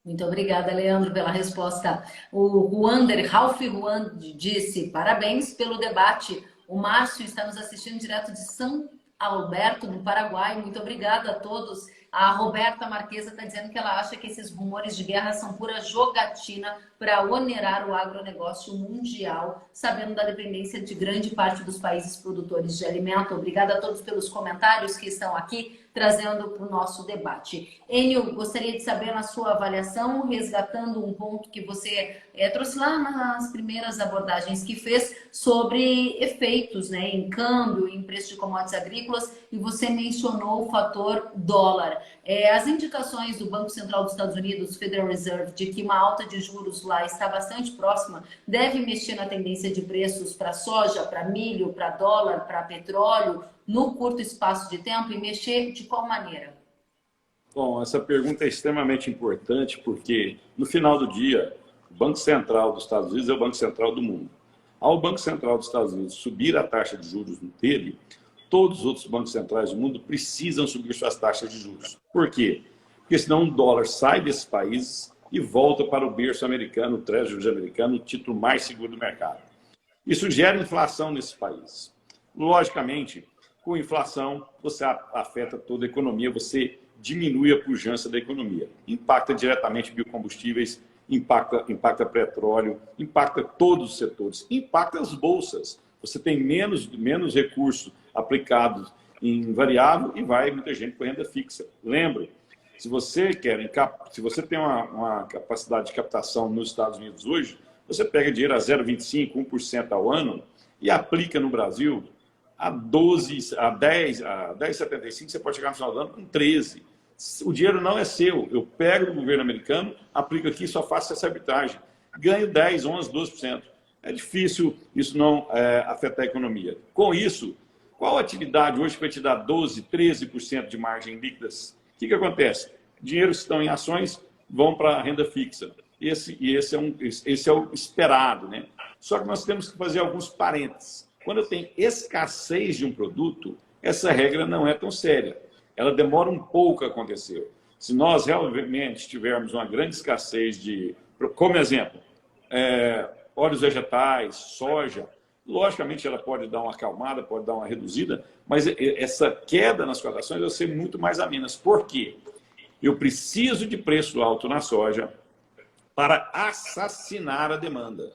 Muito obrigada, Leandro, pela resposta. O Ralph Juan disse, parabéns pelo debate. O Márcio está nos assistindo direto de São Alberto, no Paraguai. Muito obrigada a todos. A Roberta Marquesa está dizendo que ela acha que esses rumores de guerra são pura jogatina para onerar o agronegócio mundial, sabendo da dependência de grande parte dos países produtores de alimento. Obrigada a todos pelos comentários que estão aqui trazendo para o nosso debate. Enio, gostaria de saber na sua avaliação, resgatando um ponto que você trouxe lá nas primeiras abordagens que fez sobre efeitos, né, em câmbio, em preço de commodities agrícolas, e você mencionou o fator dólar. As indicações do Banco Central dos Estados Unidos, Federal Reserve, de que uma alta de juros lá está bastante próxima, deve mexer na tendência de preços para soja, para milho, para dólar, para petróleo, no curto espaço de tempo, e mexer de qual maneira? Bom, essa pergunta é extremamente importante porque, no final do dia, o Banco Central dos Estados Unidos é o Banco Central do mundo. Ao Banco Central dos Estados Unidos subir a taxa de juros dele, todos os outros bancos centrais do mundo precisam subir suas taxas de juros. Por quê? Porque senão o dólar sai desses países e volta para o berço americano, o Treasury americano, o título mais seguro do mercado. Isso gera inflação nesses países. Logicamente, com inflação, você afeta toda a economia, você diminui a pujança da economia. Impacta diretamente biocombustíveis, impacta petróleo, impacta todos os setores, impacta as bolsas. Você tem menos recursos aplicados em variável e vai muita gente com renda fixa. Lembre, se você tem uma capacidade de captação nos Estados Unidos hoje, você pega dinheiro a 0,25%, 1% ao ano e aplica no Brasil a 10,75%, você pode chegar no final do ano com 13%. O dinheiro não é seu. Eu pego do governo americano, aplico aqui e só faço essa arbitragem. Ganho 10%, 11%, 12%. É difícil isso não afetar a economia. Com isso, qual atividade hoje vai te dar 12%, 13% de margem líquidas? O que acontece? Dinheiros que estão em ações vão para a renda fixa. Esse é o esperado, né? Só que nós temos que fazer alguns parênteses. Quando eu tenho escassez de um produto, essa regra não é tão séria. Ela demora um pouco a acontecer. Se nós realmente tivermos uma grande escassez como exemplo, óleos vegetais, soja. Logicamente, ela pode dar uma acalmada, pode dar uma reduzida, mas essa queda nas cotações vai ser muito mais amena. Por quê? Eu preciso de preço alto na soja para assassinar a demanda.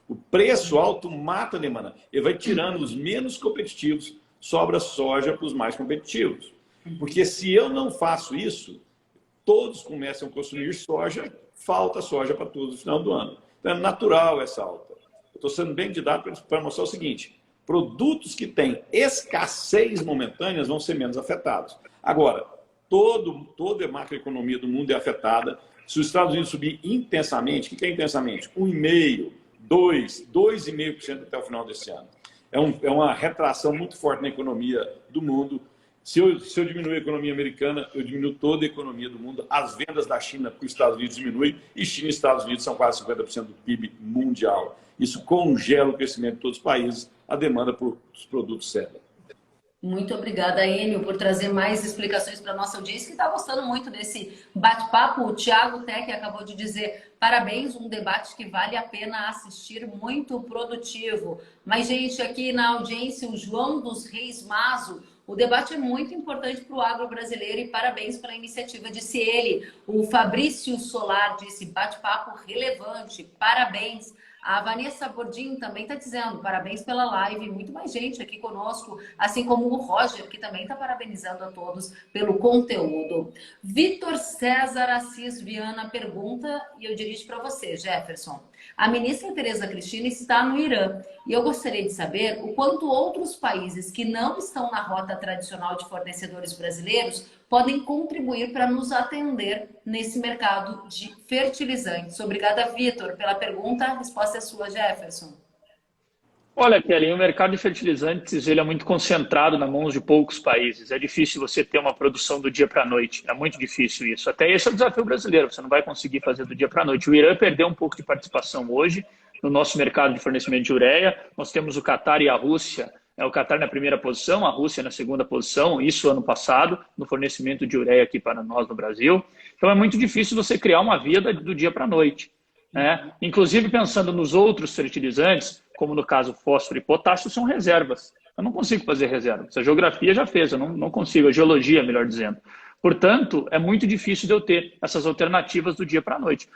O preço alto mata a demanda. Ele vai tirando os menos competitivos, sobra soja para os mais competitivos. Porque se eu não faço isso, todos começam a consumir soja, falta soja para todos no final do ano. Então é natural essa alta. Eu estou sendo bem didático para mostrar o seguinte: produtos que têm escassez momentânea vão ser menos afetados. Agora, toda a macroeconomia do mundo é afetada. Se os Estados Unidos subir intensamente, o que é intensamente? 1,5%, 2,5% até o final desse ano. É uma retração muito forte na economia do mundo. Se eu diminuir a economia americana, eu diminuo toda a economia do mundo. As vendas da China para os Estados Unidos diminuem, e China e Estados Unidos são quase 50% do PIB mundial. Isso congela o crescimento de todos os países, a demanda por os produtos cedem. Muito obrigada, Enio, por trazer mais explicações para a nossa audiência, que está gostando muito desse bate-papo. O Thiago Tec acabou de dizer parabéns, um debate que vale a pena assistir, muito produtivo. Mas, gente, aqui na audiência, o João dos Reis Mazo, o debate é muito importante para o agro brasileiro e parabéns pela iniciativa, disse ele. O Fabrício Solar disse bate-papo relevante, parabéns. A Vanessa Bordim também está dizendo parabéns pela live, muito mais gente aqui conosco, assim como o Roger, que também está parabenizando a todos pelo conteúdo. Vitor César Assis Viana pergunta, e eu dirijo para você, Jefferson. A ministra Tereza Cristina está no Irã, e eu gostaria de saber o quanto outros países que não estão na rota tradicional de fornecedores brasileiros podem contribuir para nos atender nesse mercado de fertilizantes. Obrigada, Vitor, pela pergunta. A resposta é sua, Jefferson. Olha, Kelly, o mercado de fertilizantes ele é muito concentrado nas mãos de poucos países. É difícil você ter uma produção do dia para a noite. É muito difícil isso. Até esse é o desafio brasileiro. Você não vai conseguir fazer do dia para a noite. O Irã perdeu um pouco de participação hoje no nosso mercado de fornecimento de ureia. Nós temos o Catar e a Rússia. O Catar na primeira posição, a Rússia na segunda posição, isso ano passado, no fornecimento de ureia aqui para nós no Brasil. Então é muito difícil você criar uma via do dia para a noite. Né? Inclusive pensando nos outros fertilizantes, como no caso fósforo e potássio, são reservas. Eu não consigo fazer reservas. A geografia já fez, eu não consigo, a geologia, melhor dizendo. Portanto, é muito difícil de eu ter essas alternativas do dia para a noite.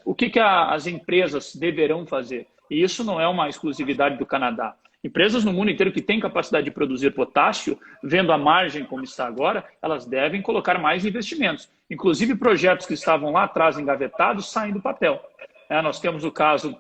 O que as empresas deverão fazer? E isso não é uma exclusividade do Canadá. Empresas no mundo inteiro que têm capacidade de produzir potássio, vendo a margem como está agora, elas devem colocar mais investimentos. Inclusive projetos que estavam lá atrás engavetados saem do papel. Nós temos o caso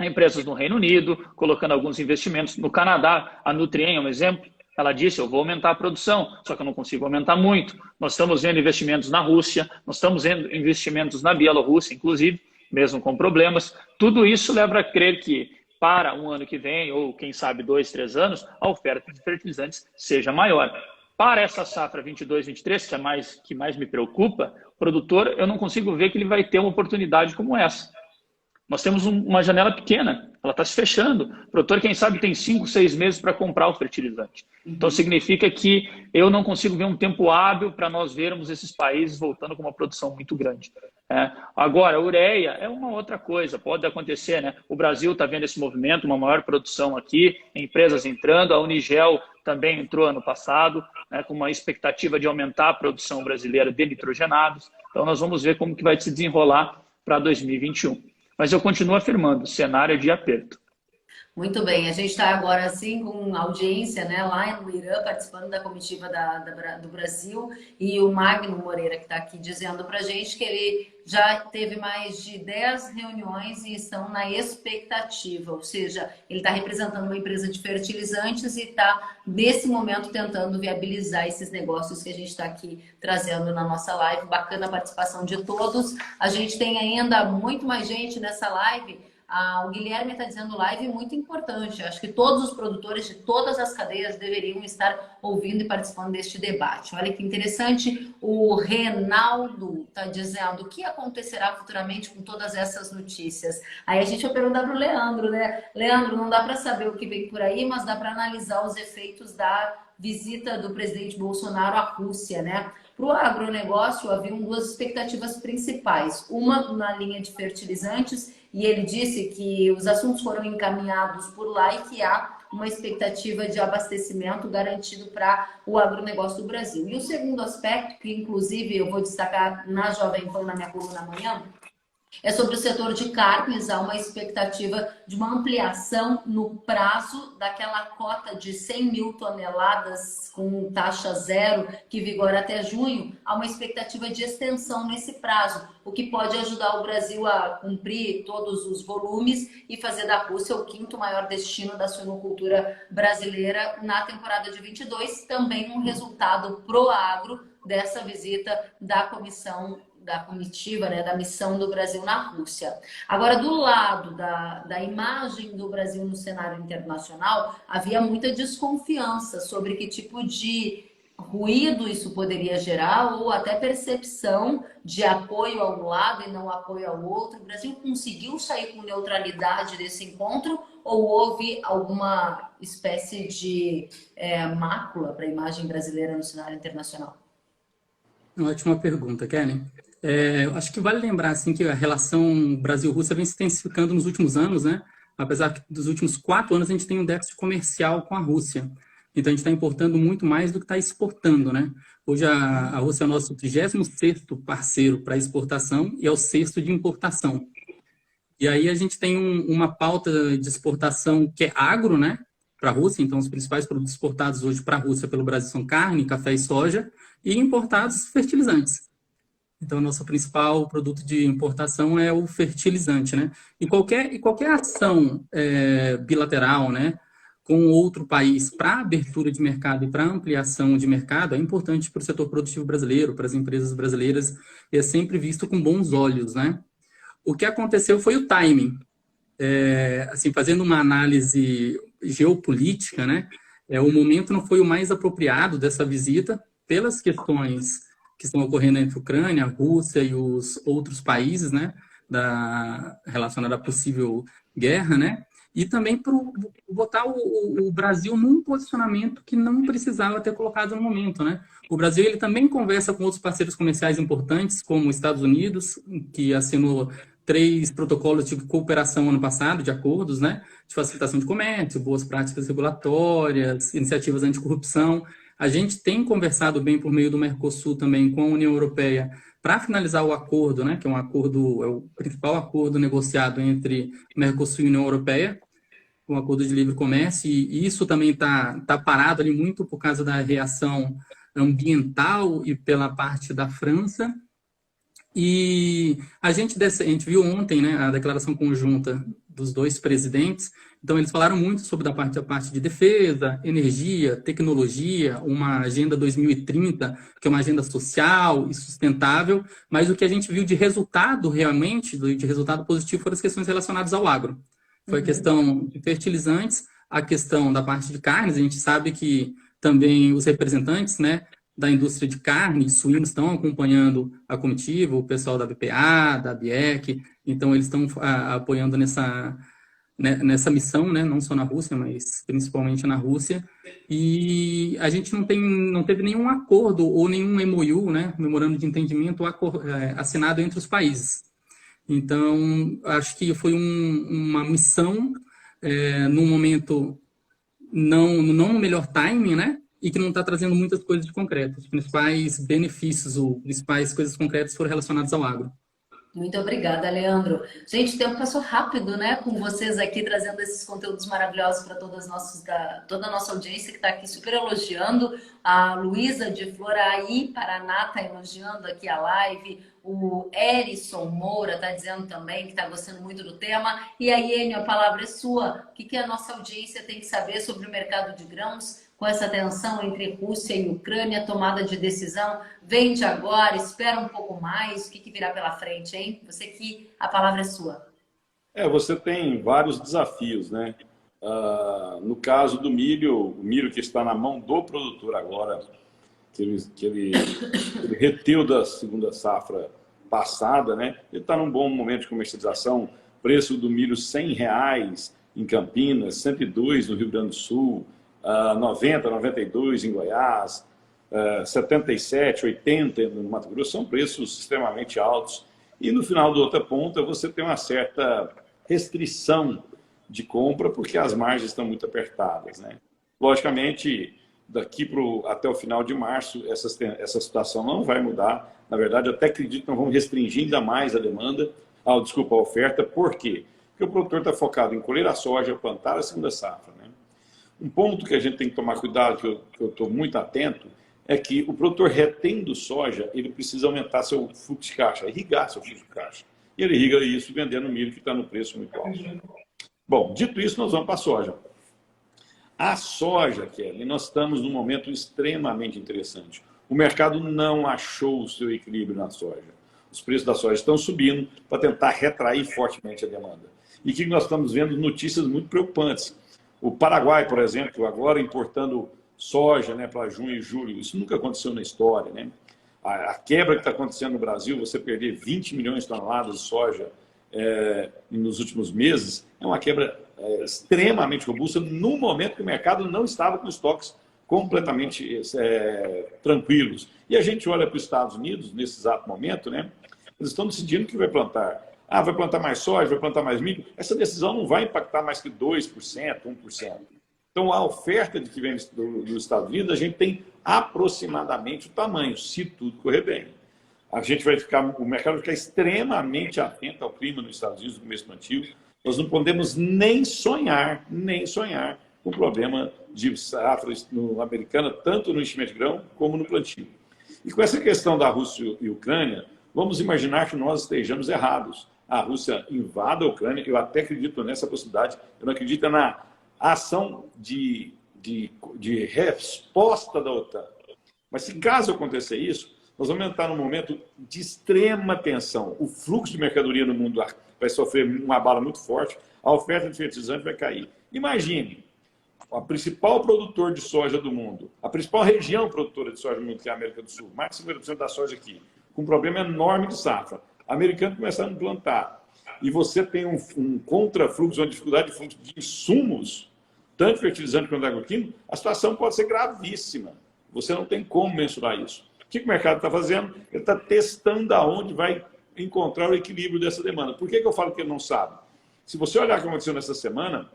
de empresas no Reino Unido, colocando alguns investimentos. No Canadá, a Nutrien é um exemplo. Ela disse, eu vou aumentar a produção, só que eu não consigo aumentar muito. Nós estamos vendo investimentos na Rússia, nós estamos vendo investimentos na Bielorrússia, inclusive, mesmo com problemas. Tudo isso leva a crer que para um ano que vem, ou quem sabe 2, 3 anos, a oferta de fertilizantes seja maior. Para essa safra 22, 23, que mais me preocupa, o produtor, eu não consigo ver que ele vai ter uma oportunidade como essa. Nós temos uma janela pequena, ela está se fechando. O produtor, quem sabe, tem 5, 6 meses para comprar o fertilizante. Então, significa que eu não consigo ver um tempo hábil para nós vermos esses países voltando com uma produção muito grande. Agora, a ureia é uma outra coisa, pode acontecer, né? O Brasil está vendo esse movimento, uma maior produção aqui, empresas entrando, a Unigel também entrou ano passado, né, com uma expectativa de aumentar a produção brasileira de nitrogenados. Então, nós vamos ver como que vai se desenrolar para 2021. Mas eu continuo afirmando, cenário de aperto. Muito bem, a gente está agora assim com audiência, né, lá no Irã, participando da comitiva do Brasil, e o Magno Moreira, que está aqui dizendo para a gente que ele já teve mais de 10 reuniões e estão na expectativa, ou seja, ele está representando uma empresa de fertilizantes e está, nesse momento, tentando viabilizar esses negócios que a gente está aqui trazendo na nossa live. Bacana a participação de todos. A gente tem ainda muito mais gente nessa live. O Guilherme está dizendo live muito importante. Acho que todos os produtores de todas as cadeias deveriam estar ouvindo e participando deste debate. Olha que interessante, o Reinaldo está dizendo o que acontecerá futuramente com todas essas notícias. Aí a gente vai perguntar para o Leandro, né? Leandro, não dá para saber o que vem por aí, mas dá para analisar os efeitos da visita do presidente Bolsonaro à Rússia, né? Para o agronegócio, haviam duas expectativas principais. Uma na linha de fertilizantes, e ele disse que os assuntos foram encaminhados por lá e que há uma expectativa de abastecimento garantido para o agronegócio do Brasil. E o segundo aspecto, que inclusive eu vou destacar na Jovem Pan, na minha coluna amanhã, é sobre o setor de carnes. Há uma expectativa de uma ampliação no prazo daquela cota de 100 mil toneladas com taxa zero que vigora até junho. Há uma expectativa de extensão nesse prazo, o que pode ajudar o Brasil a cumprir todos os volumes e fazer da Rússia o quinto maior destino da suinocultura brasileira na temporada de 22. Também um resultado pro agro dessa visita da comitiva, né, da missão do Brasil na Rússia. Agora, do lado da imagem do Brasil no cenário internacional, havia muita desconfiança sobre que tipo de ruído isso poderia gerar ou até percepção de apoio a um lado e não apoio ao outro. O Brasil conseguiu sair com neutralidade desse encontro ou houve alguma espécie de mácula para a imagem brasileira no cenário internacional? Ótima pergunta, Kelly. Acho que vale lembrar assim, que a relação Brasil-Rússia vem se intensificando nos últimos anos, né? Apesar que dos últimos 4 anos a gente tem um déficit comercial com a Rússia. Então a gente está importando muito mais do que está exportando, né? Hoje a Rússia é o nosso 36º parceiro para exportação e é o 6º de importação. E aí a gente tem uma pauta de exportação que é agro, né? Para a Rússia. Então os principais produtos exportados hoje para a Rússia pelo Brasil são carne, café e soja, e importados fertilizantes. Então, o nosso principal produto de importação é o fertilizante, né? E qualquer ação bilateral, né, com outro país para abertura de mercado e para ampliação de mercado é importante para o setor produtivo brasileiro, para as empresas brasileiras, e é sempre visto com bons olhos, né? O que aconteceu foi o timing. Assim, fazendo uma análise geopolítica, né, o momento não foi o mais apropriado dessa visita pelas questões que estão ocorrendo entre a Ucrânia, a Rússia e os outros países, né, relacionada à possível guerra, né, e também para botar o Brasil num posicionamento que não precisava ter colocado no momento, né. O Brasil ele também conversa com outros parceiros comerciais importantes, como os Estados Unidos, que assinou 3 protocolos de cooperação ano passado, de acordos, né, de facilitação de comércio, boas práticas regulatórias, iniciativas anticorrupção. A gente tem conversado bem por meio do Mercosul também com a União Europeia para finalizar o acordo, né, que é o principal acordo negociado entre Mercosul e União Europeia, um acordo de livre comércio, e isso também está parado ali muito por causa da reação ambiental e pela parte da França. E a gente viu ontem, né, a declaração conjunta dos 2 presidentes. Então, eles falaram muito sobre a parte de defesa, energia, tecnologia, uma agenda 2030, que é uma agenda social e sustentável, mas o que a gente viu de resultado realmente, de resultado positivo, foram as questões relacionadas ao agro. Foi a questão de fertilizantes, a questão da parte de carnes. A gente sabe que também os representantes, né, da indústria de carne e suínos estão acompanhando a comitiva, o pessoal da BPA, da BIEC, então eles estão apoiando nessa missão, né, não só na Rússia, mas principalmente na Rússia, e a gente não teve nenhum acordo ou nenhum MOU, né, memorando de entendimento assinado entre os países. Então, acho que foi uma missão num momento não no melhor timing, né, e que não está trazendo muitas coisas de concreto. Os principais benefícios ou principais coisas concretas foram relacionadas ao agro. Muito obrigada, Leandro. Gente, o tempo passou rápido, né? Com vocês aqui trazendo esses conteúdos maravilhosos para toda a nossa audiência que está aqui super elogiando. A Luísa de Floraí, Paraná, está elogiando aqui a live. O Erison Moura está dizendo também que está gostando muito do tema. E aí, Enio, a palavra é sua. O que a nossa audiência tem que saber sobre o mercado de grãos? Com essa tensão entre Rússia e Ucrânia, tomada de decisão, vende agora, espera um pouco mais, o que virá pela frente, hein? A palavra é sua. Você tem vários desafios, né? No caso do milho, o milho que está na mão do produtor agora, que ele reteu da segunda safra passada, né? Ele está num bom momento de comercialização. Preço do milho R$ 100 em Campinas, 102 no Rio Grande do Sul, 90, 92 em Goiás, 77, 80 no Mato Grosso. São preços extremamente altos. E no final da outra ponta você tem uma certa restrição de compra porque as margens estão muito apertadas, né? Logicamente, daqui até o final de março, essa situação não vai mudar. Na verdade, eu até acredito que nós vamos restringir ainda mais a demanda, a oferta. Por quê? Porque o produtor está focado em colher a soja, plantar a segunda safra, né? Um ponto que a gente tem que tomar cuidado, que eu estou muito atento, é que o produtor retendo soja, ele precisa aumentar seu fluxo de caixa, irrigar seu fluxo de caixa. E ele irriga isso vendendo milho que está no preço muito alto. Bom, dito isso, nós vamos para a soja. A soja, Kelly, nós estamos num momento extremamente interessante. O mercado não achou o seu equilíbrio na soja. Os preços da soja estão subindo para tentar retrair fortemente a demanda. E o que nós estamos vendo? Notícias muito preocupantes. O Paraguai, por exemplo, agora importando soja, né, para junho e julho. Isso nunca aconteceu na história, né? A quebra que está acontecendo no Brasil, você perder 20 milhões de toneladas de soja nos últimos meses, é uma quebra extremamente robusta no momento que o mercado não estava com estoques completamente tranquilos. E a gente olha para os Estados Unidos, nesse exato momento, né? Eles estão decidindo que vai plantar. Vai plantar mais soja, vai plantar mais milho. Essa decisão não vai impactar mais que 2%, 1%. Então, a oferta de que vem dos Estados Unidos, a gente tem aproximadamente o tamanho, se tudo correr bem. O mercado vai ficar extremamente atento ao clima nos Estados Unidos no começo plantio. Nós não podemos nem sonhar com o problema de safra americana, tanto no enchimento de grão como no plantio. E com essa questão da Rússia e Ucrânia, vamos imaginar que nós estejamos errados. A Rússia invada a Ucrânia, eu até acredito nessa possibilidade, eu não acredito na ação de resposta da OTAN. Mas se caso acontecer isso, nós vamos entrar num momento de extrema tensão. O fluxo de mercadoria no mundo vai sofrer uma abala muito forte, a oferta de fertilizante vai cair. Imagine, o principal produtor de soja do mundo, a principal região produtora de soja do mundo, que é a América do Sul, mais de 50% da soja aqui, com um problema enorme de safra. Americano começando a plantar. E você tem um contrafluxo, uma dificuldade de fluxo de insumos, tanto fertilizante quanto agroquímico, a situação pode ser gravíssima. Você não tem como mensurar isso. O que o mercado está fazendo? Ele está testando aonde vai encontrar o equilíbrio dessa demanda. Por que eu falo que ele não sabe? Se você olhar o que aconteceu nessa semana,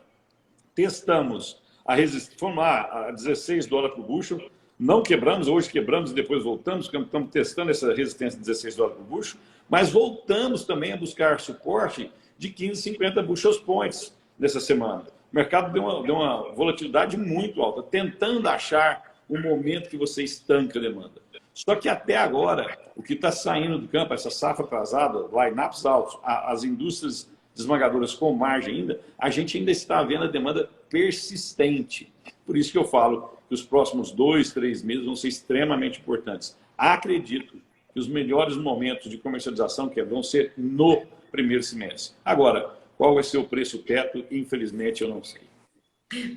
testamos a resistência, fomos lá a $16 por bushel, não quebramos, hoje quebramos e depois voltamos, estamos testando essa resistência de $16 por bushel, mas voltamos também a buscar suporte de 15, 50 bushel points nessa semana. O mercado deu uma volatilidade muito alta, tentando achar o momento que você estanca a demanda. Só que até agora, o que está saindo do campo, essa safra atrasada, line-ups altos, as indústrias esmagadoras com margem ainda, a gente ainda está vendo a demanda persistente. Por isso que eu falo que os próximos 2, 3 meses vão ser extremamente importantes. Acredito que os melhores momentos de comercialização vão ser no primeiro semestre. Agora, qual vai ser o preço teto? Infelizmente, eu não sei.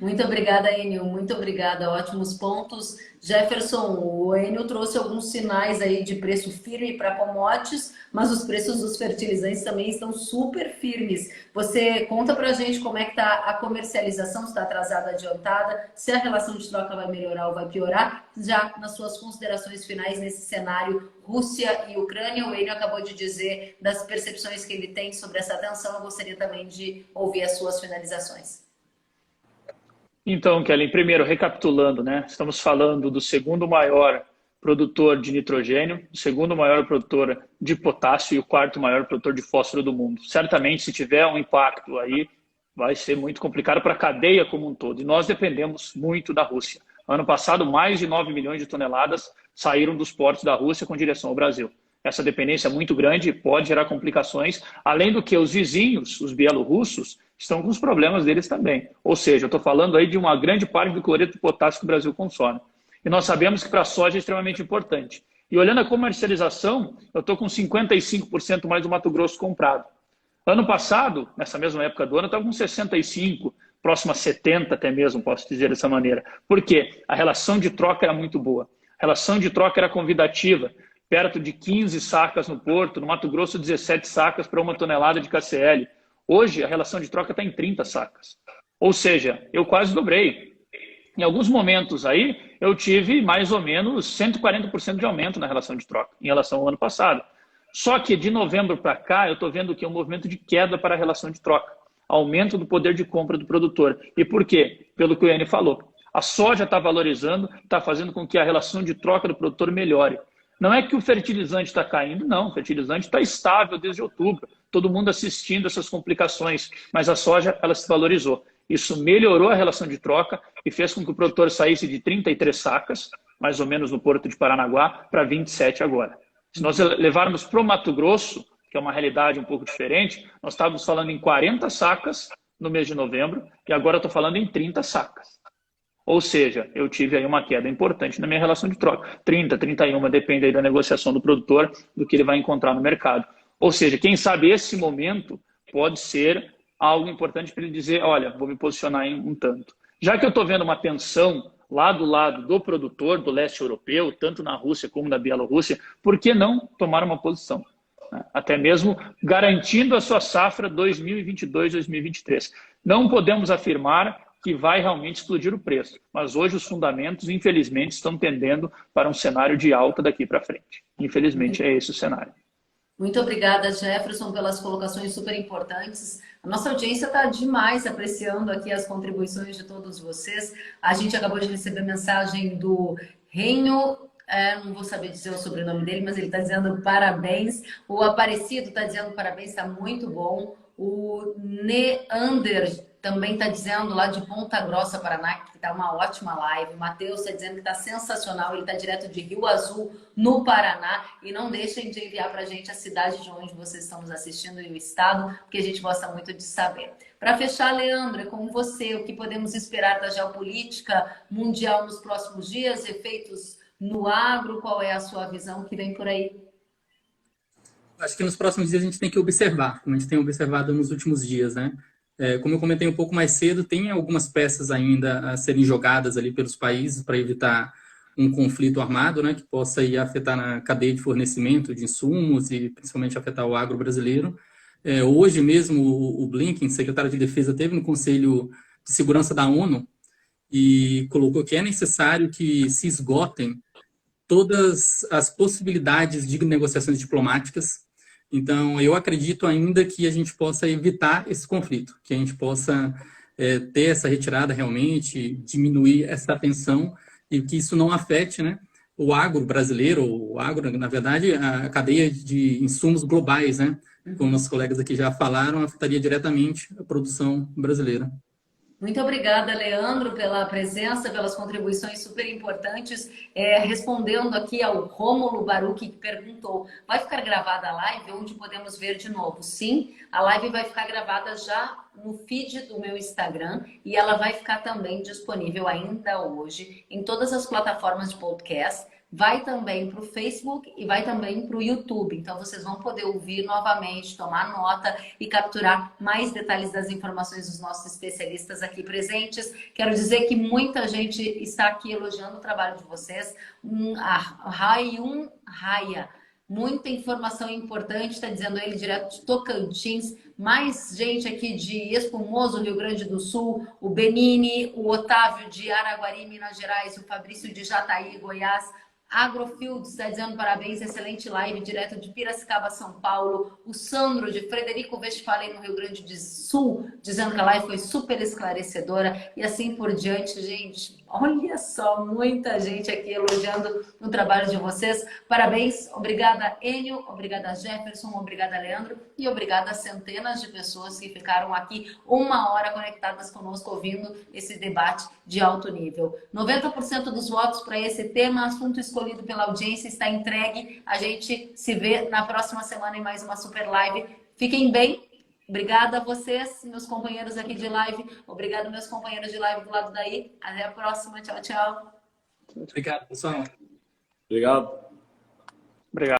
Muito obrigada, Enio. Muito obrigada. Ótimos pontos. Jefferson, o Enio trouxe alguns sinais aí de preço firme para commodities, mas os preços dos fertilizantes também estão super firmes. Você conta para a gente como é que está a comercialização, se está atrasada, adiantada, se a relação de troca vai melhorar ou vai piorar, já nas suas considerações finais nesse cenário Rússia e Ucrânia. O Enio acabou de dizer das percepções que ele tem sobre essa tensão. Eu gostaria também de ouvir as suas finalizações. Então, Kelly, primeiro, recapitulando, né? Estamos falando do segundo maior produtor de nitrogênio, o segundo maior produtor de potássio e o quarto maior produtor de fósforo do mundo. Certamente, se tiver um impacto aí, vai ser muito complicado para a cadeia como um todo. E nós dependemos muito da Rússia. Ano passado, mais de 9 milhões de toneladas saíram dos portos da Rússia com direção ao Brasil. Essa dependência é muito grande e pode gerar complicações, além do que os vizinhos, os bielorrussos, estão com os problemas deles também. Ou seja, eu estou falando aí de uma grande parte do cloreto de potássio que o Brasil consome. E nós sabemos que para a soja é extremamente importante. E olhando a comercialização, eu estou com 55% mais do Mato Grosso comprado. Ano passado, nessa mesma época do ano, eu estava com 65%. próximo a 70 até mesmo, posso dizer dessa maneira. Por quê? A relação de troca era muito boa. A relação de troca era convidativa, perto de 15 sacas no Porto, no Mato Grosso 17 sacas para 1 tonelada de KCl. Hoje a relação de troca está em 30 sacas. Ou seja, eu quase dobrei. Em alguns momentos aí, eu tive mais ou menos 140% de aumento na relação de troca, em relação ao ano passado. Só que de novembro para cá, eu estou vendo que é um movimento de queda para a relação de troca. Aumento do poder de compra do produtor. E por quê? Pelo que o Enio falou. A soja está valorizando, está fazendo com que a relação de troca do produtor melhore. Não é que o fertilizante está caindo, não. O fertilizante está estável desde outubro. Todo mundo assistindo essas complicações. Mas a soja, ela se valorizou. Isso melhorou a relação de troca e fez com que o produtor saísse de 33 sacas, mais ou menos no Porto de Paranaguá, para 27 agora. Se nós levarmos para o Mato Grosso, que é uma realidade um pouco diferente, nós estávamos falando em 40 sacas no mês de novembro e agora eu estou falando em 30 sacas. Ou seja, eu tive aí uma queda importante na minha relação de troca. 30, 31, depende aí da negociação do produtor, do que ele vai encontrar no mercado. Ou seja, quem sabe esse momento pode ser algo importante para ele dizer, olha, vou me posicionar em um tanto. Já que eu estou vendo uma tensão lá do lado do produtor do leste europeu, tanto na Rússia como na Bielorrússia, por que não tomar uma posição? Até mesmo garantindo a sua safra 2022-2023. Não podemos afirmar que vai realmente explodir o preço, mas hoje os fundamentos, infelizmente, estão tendendo para um cenário de alta daqui para frente. Infelizmente, é esse o cenário. Muito obrigada, Jefferson, pelas colocações super importantes. A nossa audiência está demais apreciando aqui as contribuições de todos vocês. A gente acabou de receber mensagem do Renho, não vou saber dizer o sobrenome dele, mas ele está dizendo parabéns. O Aparecido está dizendo parabéns, está muito bom. O Neander também está dizendo lá de Ponta Grossa, Paraná, que está uma ótima live. O Matheus está dizendo que está sensacional. Ele está direto de Rio Azul, no Paraná. E não deixem de enviar para a gente a cidade de onde vocês estão nos assistindo e o estado, porque a gente gosta muito de saber. Para fechar, Leandro, é com você. O que podemos esperar da geopolítica mundial nos próximos dias? Efeitos no agro? Qual é a sua visão que vem por aí? Acho que nos próximos dias a gente tem que observar, como a gente tem observado nos últimos dias, né? Como eu comentei um pouco mais cedo, tem algumas peças ainda a serem jogadas ali pelos países para evitar um conflito armado, né, que possa ir afetar na cadeia de fornecimento de insumos e principalmente afetar o agro brasileiro. Hoje mesmo o Blinken, secretário de Defesa, esteve no Conselho de Segurança da ONU e colocou que é necessário que se esgotem todas as possibilidades de negociações diplomáticas. Então, eu acredito ainda que a gente possa evitar esse conflito, que a gente possa ter essa retirada realmente, diminuir essa tensão e que isso não afete, né, o agro brasileiro, o agro, na verdade, a cadeia de insumos globais, né, como nossos colegas aqui já falaram, afetaria diretamente a produção brasileira. Muito obrigada, Leandro, pela presença, pelas contribuições super importantes. Respondendo aqui ao Rômulo Baruch, que perguntou, vai ficar gravada a live onde podemos ver de novo? Sim, a live vai ficar gravada já no feed do meu Instagram e ela vai ficar também disponível ainda hoje em todas as plataformas de podcast. Vai também para o Facebook e vai também para o YouTube. Então, vocês vão poder ouvir novamente, tomar nota e capturar mais detalhes das informações dos nossos especialistas aqui presentes. Quero dizer que muita gente está aqui elogiando o trabalho de vocês. A Rayun Raya, muita informação importante, está dizendo ele direto de Tocantins. Mais gente aqui de Espumoso, Rio Grande do Sul, o Benini, o Otávio de Araguari, Minas Gerais, o Fabrício de Jataí, Goiás. Agrofield está dizendo parabéns, excelente live, direto de Piracicaba, São Paulo. O Sandro de Frederico Westphalen, no Rio Grande do Sul, dizendo que a live foi super esclarecedora e assim por diante, gente. Olha só, muita gente aqui elogiando o trabalho de vocês. Parabéns, obrigada Enio, obrigada Jefferson, obrigada Leandro e obrigada a centenas de pessoas que ficaram aqui 1 hora conectadas conosco ouvindo esse debate de alto nível. 90% dos votos para esse tema, assunto escolhido pela audiência, está entregue. A gente se vê na próxima semana em mais uma super live. Fiquem bem. Obrigada a vocês, meus companheiros aqui de live. Obrigado, meus companheiros de live do lado daí. Até a próxima. Tchau, tchau. Obrigado, pessoal. Obrigado. Obrigado.